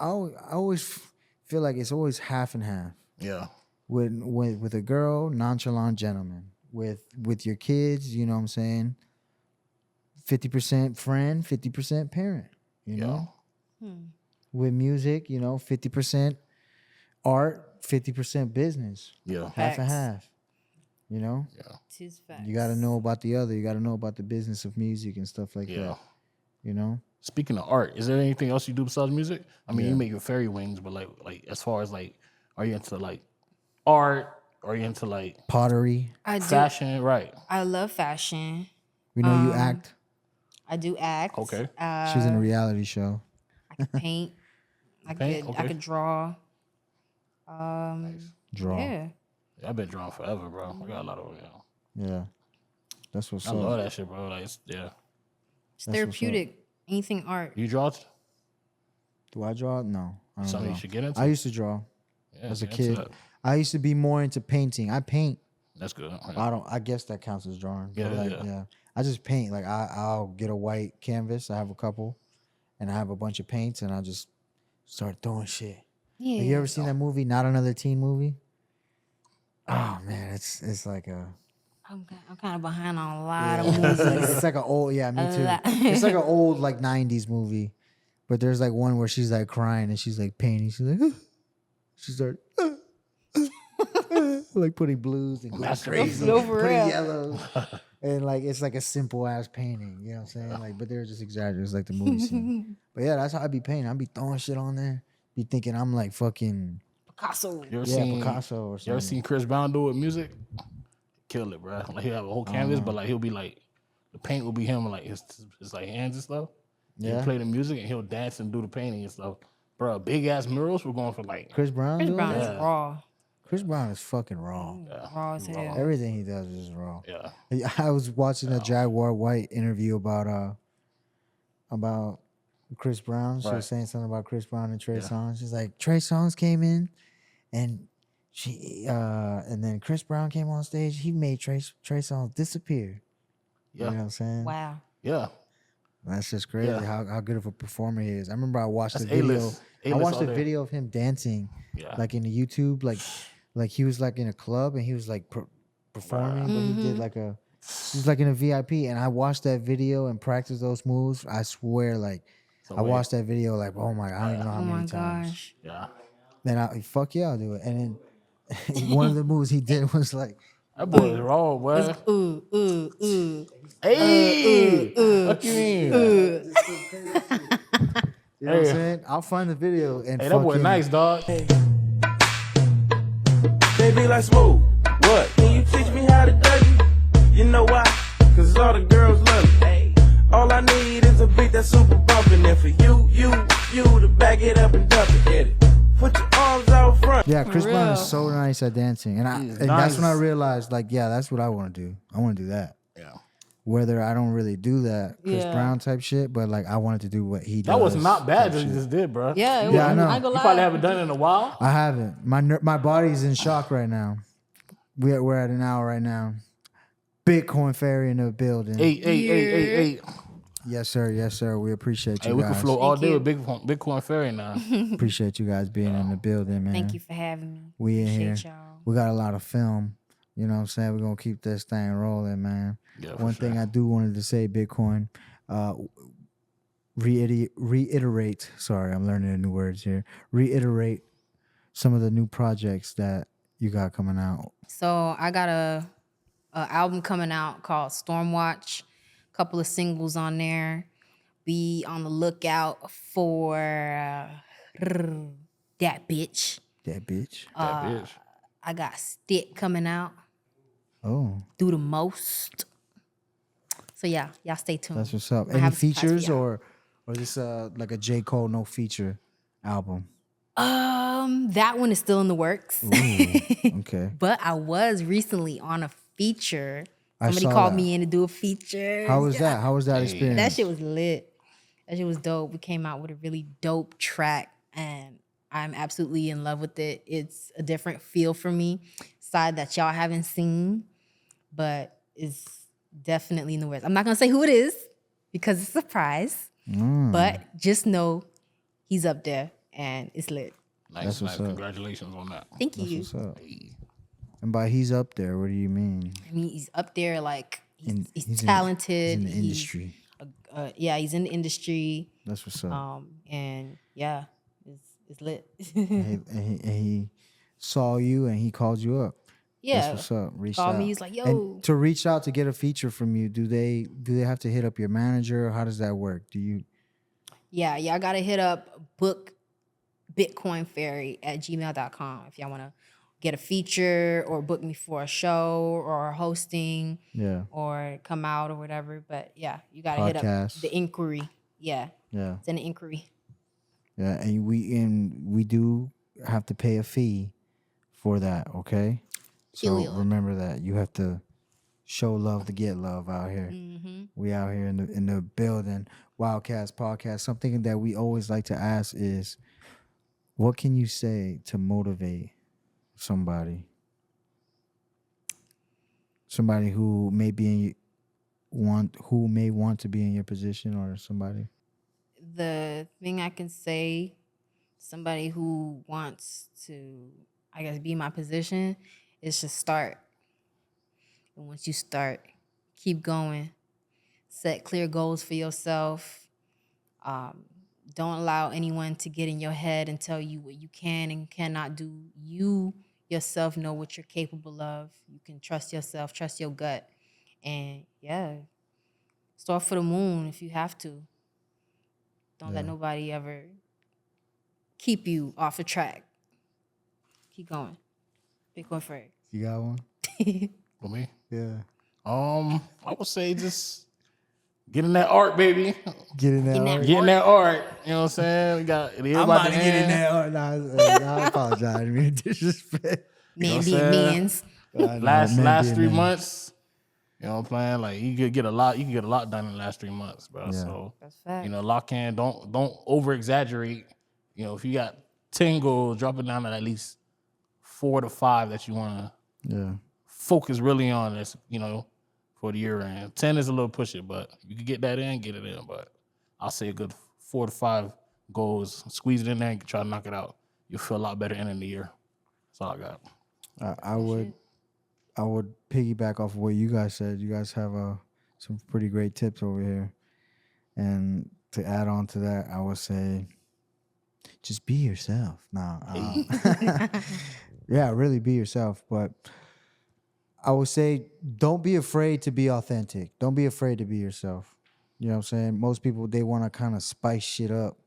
Speaker 2: always feel like it's always half and half.
Speaker 3: Yeah.
Speaker 2: With a girl, nonchalant gentleman. With your kids, you know what I'm saying. 50% friend, 50% parent. You know. With music, you know, 50% art, 50% business.
Speaker 3: Yeah.
Speaker 2: Half and
Speaker 1: Facts.
Speaker 2: half. You know.
Speaker 1: Tis facts.
Speaker 2: You got to know about the other. You got to know about the business of music and stuff like
Speaker 3: Yeah.
Speaker 2: that. You know.
Speaker 3: Speaking of art, is there anything else you do besides music? I mean, you make your fairy wings, but like as far as like, are you into like art? Are you into like
Speaker 2: Pottery.
Speaker 1: I do.
Speaker 3: fashion? Right.
Speaker 1: I love fashion.
Speaker 2: We know you act.
Speaker 1: I do act.
Speaker 3: Okay.
Speaker 2: She's in a reality show.
Speaker 1: I could paint. I
Speaker 3: Paint?
Speaker 1: could.
Speaker 3: Okay.
Speaker 1: I could draw.
Speaker 2: Draw.
Speaker 1: Yeah.
Speaker 3: I've been drawing forever, bro. I got a lot of
Speaker 2: Yeah. That's what's
Speaker 3: I
Speaker 2: up.
Speaker 3: love that shit, bro. Like,
Speaker 1: It's
Speaker 2: what's up.
Speaker 1: therapeutic. Anything art.
Speaker 3: you draw?
Speaker 2: Do I draw? No. I don't
Speaker 3: Something
Speaker 2: draw.
Speaker 3: you should get into.
Speaker 2: I used to draw
Speaker 3: Yeah,
Speaker 2: as a
Speaker 3: get into
Speaker 2: kid.
Speaker 3: that.
Speaker 2: I used to be more into painting. I paint.
Speaker 3: That's good.
Speaker 2: I guess that counts as drawing. But
Speaker 3: Yeah, yeah.
Speaker 2: I just paint. Like I'll get a white canvas. I have a couple, and I have a bunch of paints, and I just start throwing shit.
Speaker 1: Yeah.
Speaker 2: Have you ever seen that movie? Not Another Teen Movie. Oh man, it's like a
Speaker 1: I'm kind of behind on a lot of movies.
Speaker 2: it's like an old me too.
Speaker 1: lot.
Speaker 2: It's like an old like 90s movie, but there's like one where she's like crying and she's like painting. She's like she started like putting blues and going crazy,
Speaker 1: No, for
Speaker 2: putting
Speaker 1: real.
Speaker 2: yellows, and like it's like a simple ass painting. You know what I'm saying? Like, but they're just exaggerating. It's like the movie scene. But yeah, that's how I be painting. I be throwing shit on there. Be thinking I'm like fucking
Speaker 1: Picasso.
Speaker 3: You ever
Speaker 2: yeah
Speaker 3: seen
Speaker 2: Picasso or
Speaker 3: You ever
Speaker 2: something.
Speaker 3: seen Chris Brown do it with music? Kill it, bro. Like he'll have a whole canvas, but like he'll be like the paint will be him like his like hands and stuff.
Speaker 2: Yeah.
Speaker 3: He'll play the music and he'll dance and do the painting and stuff. Bro, big ass murals were going for like
Speaker 2: Chris Brown.
Speaker 1: Chris
Speaker 2: doing
Speaker 1: Brown
Speaker 2: that?
Speaker 1: is raw.
Speaker 2: Chris Brown is fucking raw.
Speaker 1: Raw as hell.
Speaker 2: Everything he does is raw.
Speaker 3: yeah.
Speaker 2: I was watching a Jaguar White interview about Chris Brown. She
Speaker 3: Right.
Speaker 2: was saying something about Chris Brown and Trey Songz. She's like, Trey Songz came in and and then Chris Brown came on stage. He made Trey Songz disappear.
Speaker 3: Yeah.
Speaker 2: You know what I'm saying?
Speaker 1: Wow.
Speaker 3: Yeah.
Speaker 2: That's just crazy how good of a performer he is. I remember I watched
Speaker 3: That's
Speaker 2: the video.
Speaker 3: A-list.
Speaker 2: I
Speaker 3: A-list
Speaker 2: watched
Speaker 3: all
Speaker 2: a
Speaker 3: day.
Speaker 2: video of him dancing,
Speaker 3: Yeah.
Speaker 2: like in the YouTube, like he was like in a club and he was like performing, but he did like he was like in a VIP. And I watched that video and practiced those moves. I swear, like I watched that video, like oh my, I don't even know how
Speaker 1: Oh
Speaker 2: many
Speaker 1: my
Speaker 2: times.
Speaker 1: gosh.
Speaker 3: Yeah.
Speaker 2: Then I'll do it. And then one of the moves he did was like.
Speaker 3: That boy is raw, boy.
Speaker 1: Ooh.
Speaker 3: Hey! What you mean?
Speaker 2: You know what I'm saying? I'll find the video and
Speaker 3: Hey, that boy nice, dog.
Speaker 5: They be like, Smooth, what? Can you teach me how to Dougie? You know why? Cause all the girls love me. All I need is a beat that's super bumpin'. And for you to back it up and dump it. Get it. Put your arms out front.
Speaker 2: Yeah, Chris
Speaker 1: For
Speaker 2: Brown
Speaker 1: real.
Speaker 2: is so nice at dancing. And that's
Speaker 3: nice.
Speaker 2: when I realized, like, yeah, that's what I want to do. I want to do that.
Speaker 3: Yeah.
Speaker 2: Whether I don't really do that Chris
Speaker 1: Yeah.
Speaker 2: Brown type shit, but like I wanted to do what he does.
Speaker 3: That was not bad
Speaker 2: type
Speaker 3: that you
Speaker 2: shit.
Speaker 3: just did, bro.
Speaker 1: Yeah, it
Speaker 2: Yeah, I
Speaker 1: was,
Speaker 2: know.
Speaker 1: I ain't gonna
Speaker 3: You
Speaker 1: lie.
Speaker 3: probably haven't done it in a while.
Speaker 2: I haven't. My body's in shock right now. We're at an hour right now. Bitcoin Fairy in the building.
Speaker 3: Hey.
Speaker 2: Yes, sir. Yes, sir. We appreciate you
Speaker 3: Hey, we can
Speaker 2: guys.
Speaker 3: flow all
Speaker 1: Thank
Speaker 3: day
Speaker 1: you.
Speaker 3: with Bitcoin Fairy now.
Speaker 2: Appreciate you guys being in the building, man.
Speaker 1: Thank you for having me.
Speaker 2: We in here.
Speaker 1: Appreciate y'all.
Speaker 2: We got a lot of film. You know what I'm saying? We're gonna keep this thing rolling, man.
Speaker 3: Yeah, for
Speaker 2: One thing
Speaker 3: sure.
Speaker 2: I do wanted to say, Bitcoin, reiterate. Sorry, I'm learning the new words here. Reiterate some of the new projects that you got coming out.
Speaker 1: So I got a album coming out called Stormwatch. A couple of singles on there. Be on the lookout for that bitch.
Speaker 2: That bitch.
Speaker 3: That bitch.
Speaker 1: I got Stick coming out.
Speaker 2: Oh,
Speaker 1: Do the most. So yeah, y'all stay tuned.
Speaker 2: that's what's up.
Speaker 1: I
Speaker 2: Any
Speaker 1: have a surprise for
Speaker 2: features
Speaker 1: y'all.
Speaker 2: or this like a J. Cole no feature album?
Speaker 1: That one is still in the works.
Speaker 2: Okay.
Speaker 1: But I was recently on a feature. Somebody
Speaker 2: saw
Speaker 1: called
Speaker 2: that.
Speaker 1: me in to do a feature.
Speaker 2: How was that? How was that experience?
Speaker 1: That shit was lit. That shit was dope. We came out with a really dope track and I'm absolutely in love with it. It's a different feel for me, side that y'all haven't seen, but it's definitely in the works. I'm not gonna say who it is because it's a surprise, but just know he's up there and it's lit.
Speaker 3: Nice.
Speaker 2: what's up.
Speaker 3: Congratulations on that.
Speaker 1: Thank you.
Speaker 2: What's up? And by he's up there, what do you mean?
Speaker 1: I mean, he's up there like he's
Speaker 2: He's
Speaker 1: talented.
Speaker 2: He's in the industry.
Speaker 1: Yeah, he's in the industry.
Speaker 2: That's what's up.
Speaker 1: And yeah, it's lit.
Speaker 2: And he saw you and he called you up.
Speaker 1: Yeah.
Speaker 2: That's what's up. Reached
Speaker 1: Called
Speaker 2: out.
Speaker 1: me, he's like, yo.
Speaker 2: And to reach out to get a feature from you, do they have to hit up your manager? How does that work? Do you?
Speaker 1: Yeah, y'all gotta hit up bookbitcoinfairy@gmail.com if y'all wanna get a feature or book me for a show or hosting
Speaker 2: Yeah.
Speaker 1: or come out or whatever. But yeah, you gotta hit
Speaker 2: Podcast.
Speaker 1: up the inquiry. Yeah,
Speaker 2: Yeah.
Speaker 1: it's an inquiry.
Speaker 2: Yeah. And we do have to pay a fee for that. Okay. So
Speaker 1: Cheerio.
Speaker 2: remember that you have to show love to get love out here. We out here in the building. WildKast podcast. Something that we always like to ask is, what can you say to motivate somebody who may be who may want to be in your position, or somebody?
Speaker 1: The thing I can say, somebody who wants to, I guess, be in my position, is to start. And once you start, keep going. Set clear goals for yourself. Don't allow anyone to get in your head and tell you what you can and cannot do. You yourself know what you're capable of. You can trust yourself, trust your gut. And yeah, start for the moon if you have to. Don't let nobody ever keep you off the track. Keep going. Bitcoin Fairy.
Speaker 2: You got one?
Speaker 3: For me?
Speaker 2: Yeah.
Speaker 3: I would say just get in that art, baby.
Speaker 2: Get in there.
Speaker 1: Get in that
Speaker 3: Get in that art. You know what I'm saying? We got it is
Speaker 2: I'm
Speaker 3: about
Speaker 2: about to
Speaker 3: to
Speaker 2: get in
Speaker 3: end.
Speaker 2: there. I apologize. I didn't mean to disrespect.
Speaker 1: Man
Speaker 3: what
Speaker 1: being
Speaker 3: I'm saying?
Speaker 1: men's.
Speaker 3: Last 3 months, you know what I'm saying? Like you could get a lot done in the last 3 months, bro.
Speaker 2: Yeah.
Speaker 3: So
Speaker 1: That's fact.
Speaker 3: you know, lock in, don't over exaggerate. You know, if you got 10 goals, drop it down to at least 4 to 5 that you wanna
Speaker 2: Yeah.
Speaker 3: focus really on. That's, you know, for the year end. 10 is a little pushy, but you can get that in, get it in. But I'll say a good 4 to 5 goals. Squeeze it in there and try to knock it out. You'll feel a lot better ending the year. That's all I got.
Speaker 6: I would piggyback off of what you guys said. You guys have some pretty great tips over here. And to add on to that, I would say just be yourself. Yeah, really be yourself. But I would say don't be afraid to be authentic. Don't be afraid to be yourself. You know what I'm saying? Most people, they want to kind of spice shit up.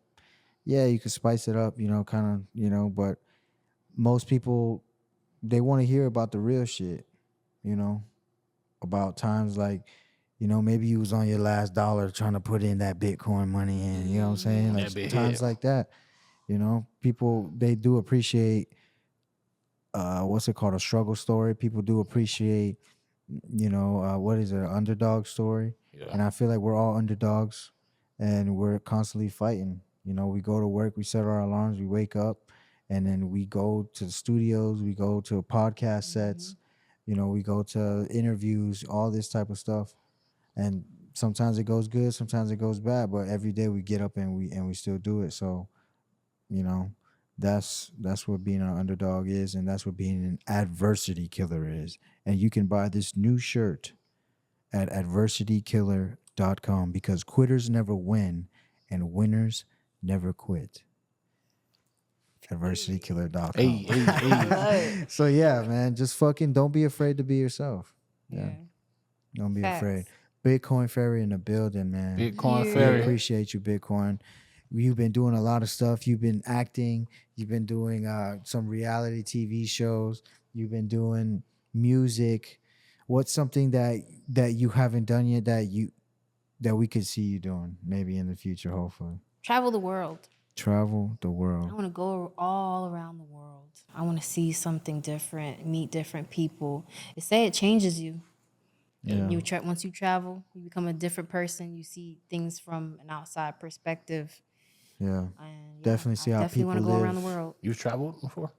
Speaker 6: Yeah, you can spice it up, but most people, they want to hear about the real shit, about times like, maybe you was on your last dollar trying to put in that Bitcoin money in, you know what I'm saying? Like times like that, people, they do appreciate, what's it called? A struggle story. People do appreciate, what is it? An underdog story. Yeah. And I feel like we're all underdogs and we're constantly fighting. We go to work, we set our alarms, we wake up, and then we go to the studios, we go to podcast sets, we go to interviews, all this type of stuff. And sometimes it goes good, sometimes it goes bad, but every day we get up and we still do it. So, that's what being an underdog is, and that's what being an adversity killer is. And you can buy this new shirt at adversitykiller.com because quitters never win and winners never quit. Adversitykiller.com.
Speaker 3: Hey.
Speaker 6: So yeah, man, just fucking don't be afraid to be yourself. Yeah. Don't be afraid. Bitcoin Fairy in the building, man.
Speaker 3: Bitcoin Fairy.
Speaker 6: We appreciate you, Bitcoin. You've been doing a lot of stuff. You've been acting. You've been doing some reality TV shows. You've been doing music. What's something that you haven't done yet that we could see you doing maybe in the future, hopefully?
Speaker 1: Travel the world.
Speaker 6: Travel the world.
Speaker 1: I want to go all around the world. I want to see something different, meet different people. They say it changes you.
Speaker 6: Yeah.
Speaker 1: Once you travel, you become a different person. You see things from an outside perspective.
Speaker 6: Yeah.
Speaker 1: And
Speaker 6: definitely see how people live.
Speaker 1: Definitely want to go around the world.
Speaker 3: You've traveled before?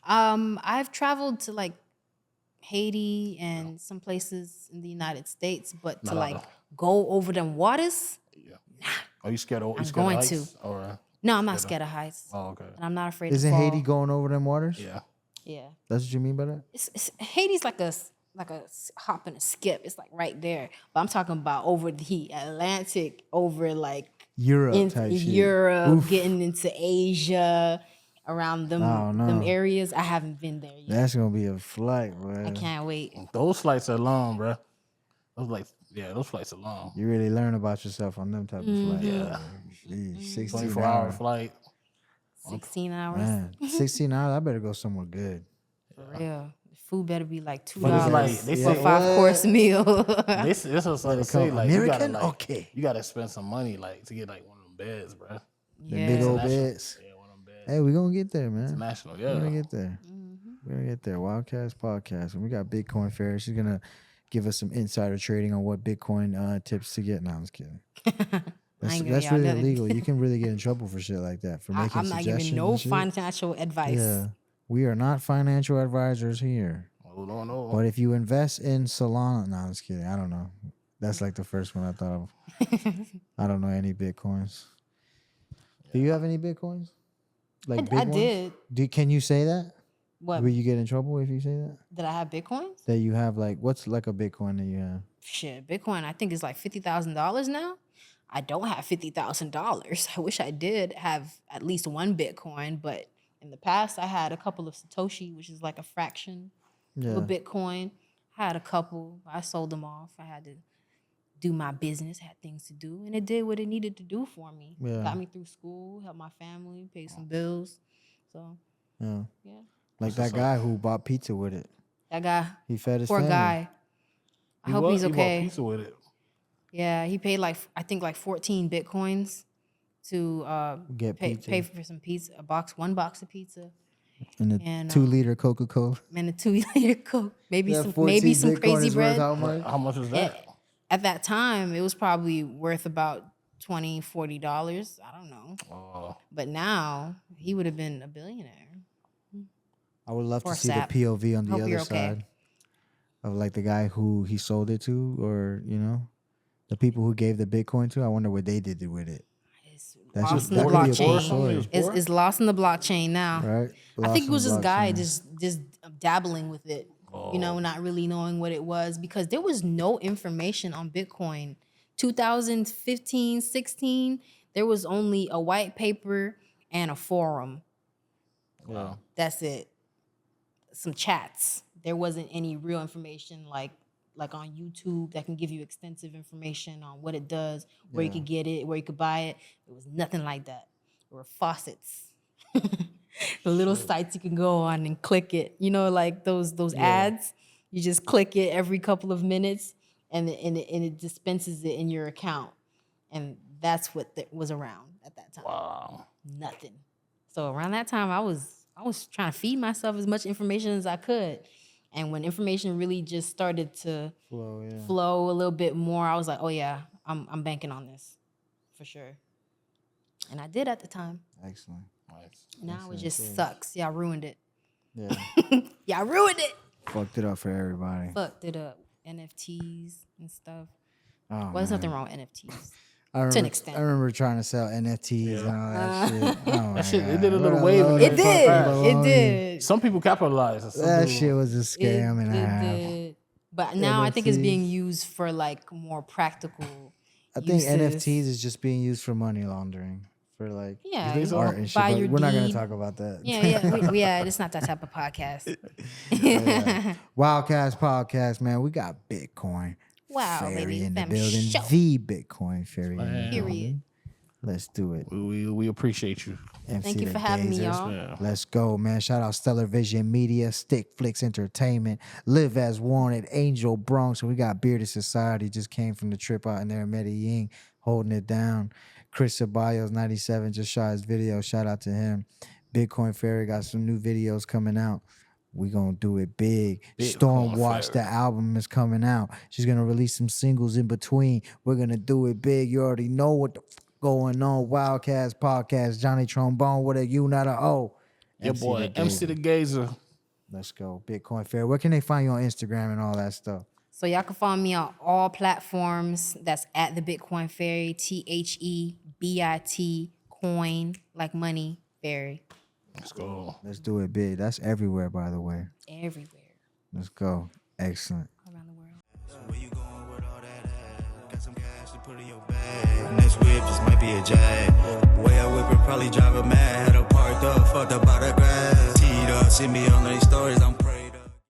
Speaker 1: I've traveled to like Haiti and some places in the United States, but to go over them waters.
Speaker 3: Yeah. Are you scared of?
Speaker 1: I'm going to.
Speaker 3: Or
Speaker 1: no, I'm not scared of heights.
Speaker 3: Oh, okay.
Speaker 1: And I'm not afraid.
Speaker 6: Isn't
Speaker 1: to fall.
Speaker 6: Haiti going over them waters?
Speaker 3: Yeah.
Speaker 1: Yeah.
Speaker 6: That's what you mean by that?
Speaker 1: Haiti's like a hop and a skip. It's like right there. But I'm talking about over the Atlantic, over like
Speaker 6: Europe type shit.
Speaker 1: Europe,
Speaker 6: Oof.
Speaker 1: getting into Asia, around them areas. I haven't been there yet.
Speaker 6: That's gonna be a flight, bro.
Speaker 1: I can't wait.
Speaker 3: Those flights are long, bro. Those flights are long.
Speaker 6: You really learn about yourself on them type of flights.
Speaker 3: Yeah. 24-hour flight.
Speaker 1: 16 hours.
Speaker 6: Man, 16 hours. I better go somewhere good.
Speaker 1: For real. The food better be like $2
Speaker 3: they
Speaker 1: for a
Speaker 3: say
Speaker 1: 5-course meal.
Speaker 3: This is what they say. Like,
Speaker 6: American?
Speaker 3: You gotta spend some money to get like one of them beds, bro.
Speaker 6: The big old beds.
Speaker 3: Yeah, one of them beds.
Speaker 6: Hey, we're gonna get there, man.
Speaker 3: International, yeah.
Speaker 6: We're gonna get there. We're gonna get there. WildKast podcast. And we got Bitcoin Fairy. She's gonna give us some insider trading on what Bitcoin tips to get. No, I'm just kidding. That's really illegal. You can really get in trouble for shit like that. For making
Speaker 1: I'm not
Speaker 6: suggestions.
Speaker 1: giving no financial advice.
Speaker 6: Yeah. We are not financial advisors here.
Speaker 3: Oh, no.
Speaker 6: But if you invest in Solana, no, I'm just kidding. I don't know. That's like the first one I thought of. I don't know any Bitcoins. Do you have any Bitcoins? Like big ones?
Speaker 1: did.
Speaker 6: Can you say that?
Speaker 1: What?
Speaker 6: Will you get in trouble if you say that?
Speaker 1: Did I have Bitcoins?
Speaker 6: That you have what's like a Bitcoin that you have?
Speaker 1: Shit, Bitcoin I think is like $50,000 now. I don't have $50,000. I wish I did have at least one Bitcoin, but in the past I had a couple of Satoshi, which is like a fraction of a Bitcoin. I had a couple. I sold them off. I had to do my business, had things to do, and it did what it needed to do for me.
Speaker 6: Yeah.
Speaker 1: Got me through school, helped my family, paid some bills. So,
Speaker 6: yeah. Like
Speaker 3: That's
Speaker 6: that guy who bought pizza with it.
Speaker 1: That guy,
Speaker 6: He fed his
Speaker 1: poor
Speaker 6: family.
Speaker 1: guy. I hope he's
Speaker 3: He bought
Speaker 1: okay.
Speaker 3: pizza with it.
Speaker 1: Yeah, he paid I think 14 Bitcoins to pay for some pizza, one box of pizza.
Speaker 6: And a
Speaker 1: And,
Speaker 6: 2-liter Coca-Cola.
Speaker 1: And a 2-liter Coke, maybe
Speaker 6: Yeah,
Speaker 1: some
Speaker 6: 14 Bitcoin
Speaker 1: crazy
Speaker 6: is
Speaker 1: bread.
Speaker 6: worth how much?
Speaker 3: How much was that?
Speaker 1: At that time, it was probably worth about $20, $40. I don't know.
Speaker 3: Oh,
Speaker 1: But now he would have been a billionaire.
Speaker 6: I would love to
Speaker 1: Poor
Speaker 6: see
Speaker 1: sap.
Speaker 6: the POV on the
Speaker 1: Hope
Speaker 6: other
Speaker 1: you're okay.
Speaker 6: side. of like the guy who he sold it to, or the people who gave the Bitcoin to. I wonder what they did with it.
Speaker 1: It's
Speaker 6: That's
Speaker 1: lost
Speaker 6: just
Speaker 1: in the
Speaker 6: that could be a cool
Speaker 1: blockchain.
Speaker 6: story,
Speaker 1: It's lost in the blockchain now.
Speaker 6: right?
Speaker 1: I think it was
Speaker 6: Lost
Speaker 1: this
Speaker 6: in the
Speaker 1: guy
Speaker 6: blockchain.
Speaker 1: just dabbling with it, not really knowing what it was, because there was no information on Bitcoin. 2015, 16, there was only a white paper and a forum.
Speaker 3: Wow.
Speaker 1: That's it. Some chats. There wasn't any real information like on YouTube that can give you extensive information on what it does, where you could get it, where you could buy it. There was nothing like that. There were faucets. The little sites you can go on and click it. Like those ads. You just click it every couple of minutes, and it dispenses it in your account. And that's what was around at that time.
Speaker 3: Wow.
Speaker 1: Nothing. So around that time, I was trying to feed myself as much information as I could. And when information really just started to flow a little bit more, I was like, oh yeah, I'm banking on this for sure. And I did at the time.
Speaker 6: Excellent.
Speaker 3: Nice.
Speaker 1: Now it just sucks. Y'all ruined it.
Speaker 6: Yeah.
Speaker 1: Y'all ruined it.
Speaker 6: Fucked it up for everybody.
Speaker 1: Fucked it up. NFTs and stuff.
Speaker 6: Oh,
Speaker 1: Well, there's nothing wrong with NFTs.
Speaker 6: to
Speaker 1: an extent.
Speaker 6: I remember trying to sell NFTs and all that shit. Oh
Speaker 3: That shit,
Speaker 6: my
Speaker 3: it did a
Speaker 6: God.
Speaker 3: little
Speaker 6: What
Speaker 3: wave.
Speaker 6: load
Speaker 3: in
Speaker 1: It
Speaker 6: of
Speaker 3: there.
Speaker 1: did.
Speaker 6: fucking
Speaker 1: It
Speaker 6: baloney.
Speaker 1: did.
Speaker 3: Some people capitalized. and some
Speaker 6: That
Speaker 3: people-
Speaker 6: shit was a scam and a half.
Speaker 1: did. But now I think it's being
Speaker 6: NFTs.
Speaker 1: used for like more practical.
Speaker 6: I think
Speaker 1: uses.
Speaker 6: NFTs is just being used for money laundering, for like
Speaker 1: Yeah,
Speaker 3: think so?
Speaker 6: art and shit.
Speaker 1: buy
Speaker 6: But
Speaker 1: your
Speaker 6: we're not gonna
Speaker 1: deed.
Speaker 6: talk about that.
Speaker 1: Yeah, it's not that type of podcast.
Speaker 6: WildKast podcast, man. We got Bitcoin
Speaker 1: Wow,
Speaker 6: Fairy
Speaker 1: baby,
Speaker 6: in the
Speaker 1: fam,
Speaker 6: building.
Speaker 1: show.
Speaker 6: The Bitcoin Fairy in the
Speaker 3: Man.
Speaker 1: Period.
Speaker 6: building. Let's do it.
Speaker 3: We appreciate you.
Speaker 6: MC
Speaker 1: Thank you
Speaker 6: the
Speaker 1: for having me,
Speaker 6: Gazer.
Speaker 1: y'all.
Speaker 3: Yeah.
Speaker 6: Let's go, man. Shout out Stellar Vision Media, Stick Flicks Entertainment, Live as Wanted, Angel Bronx. And we got Bearded Society, just came from the trip out in there in Medellin, holding it down. Chris Ceballos, 97, just shot his video. Shout out to him. Bitcoin Fairy got some new videos coming out. We gonna do it big.
Speaker 3: Bitcoin
Speaker 6: Stormwatch,
Speaker 3: Fairy.
Speaker 6: the album is coming out. She's gonna release some singles in between. We're gonna do it big. You already know what the going on. WildKast podcast, Johnny Trombone with a U, not a O.
Speaker 3: Your
Speaker 6: MC
Speaker 3: boy,
Speaker 6: the
Speaker 3: MC
Speaker 6: Gazer.
Speaker 3: the Gazer.
Speaker 6: Let's go. Bitcoin Fair. Where can they find you on Instagram and all that stuff?
Speaker 1: So y'all can follow me on all platforms. That's at the Bitcoin Fairy, THEBIT coin, like money, fairy,
Speaker 3: Let's go.
Speaker 6: Let's do it big. That's everywhere, by the way.
Speaker 1: everywhere
Speaker 6: Let's go. Excellent.
Speaker 1: around the world.
Speaker 4: Where you going with all that ass? Got some cash to put in your bag. Next whip just might be a jag. Way I whip it, probably drive her mad. Had her parked up, fucked up by the grass. Teed up, see me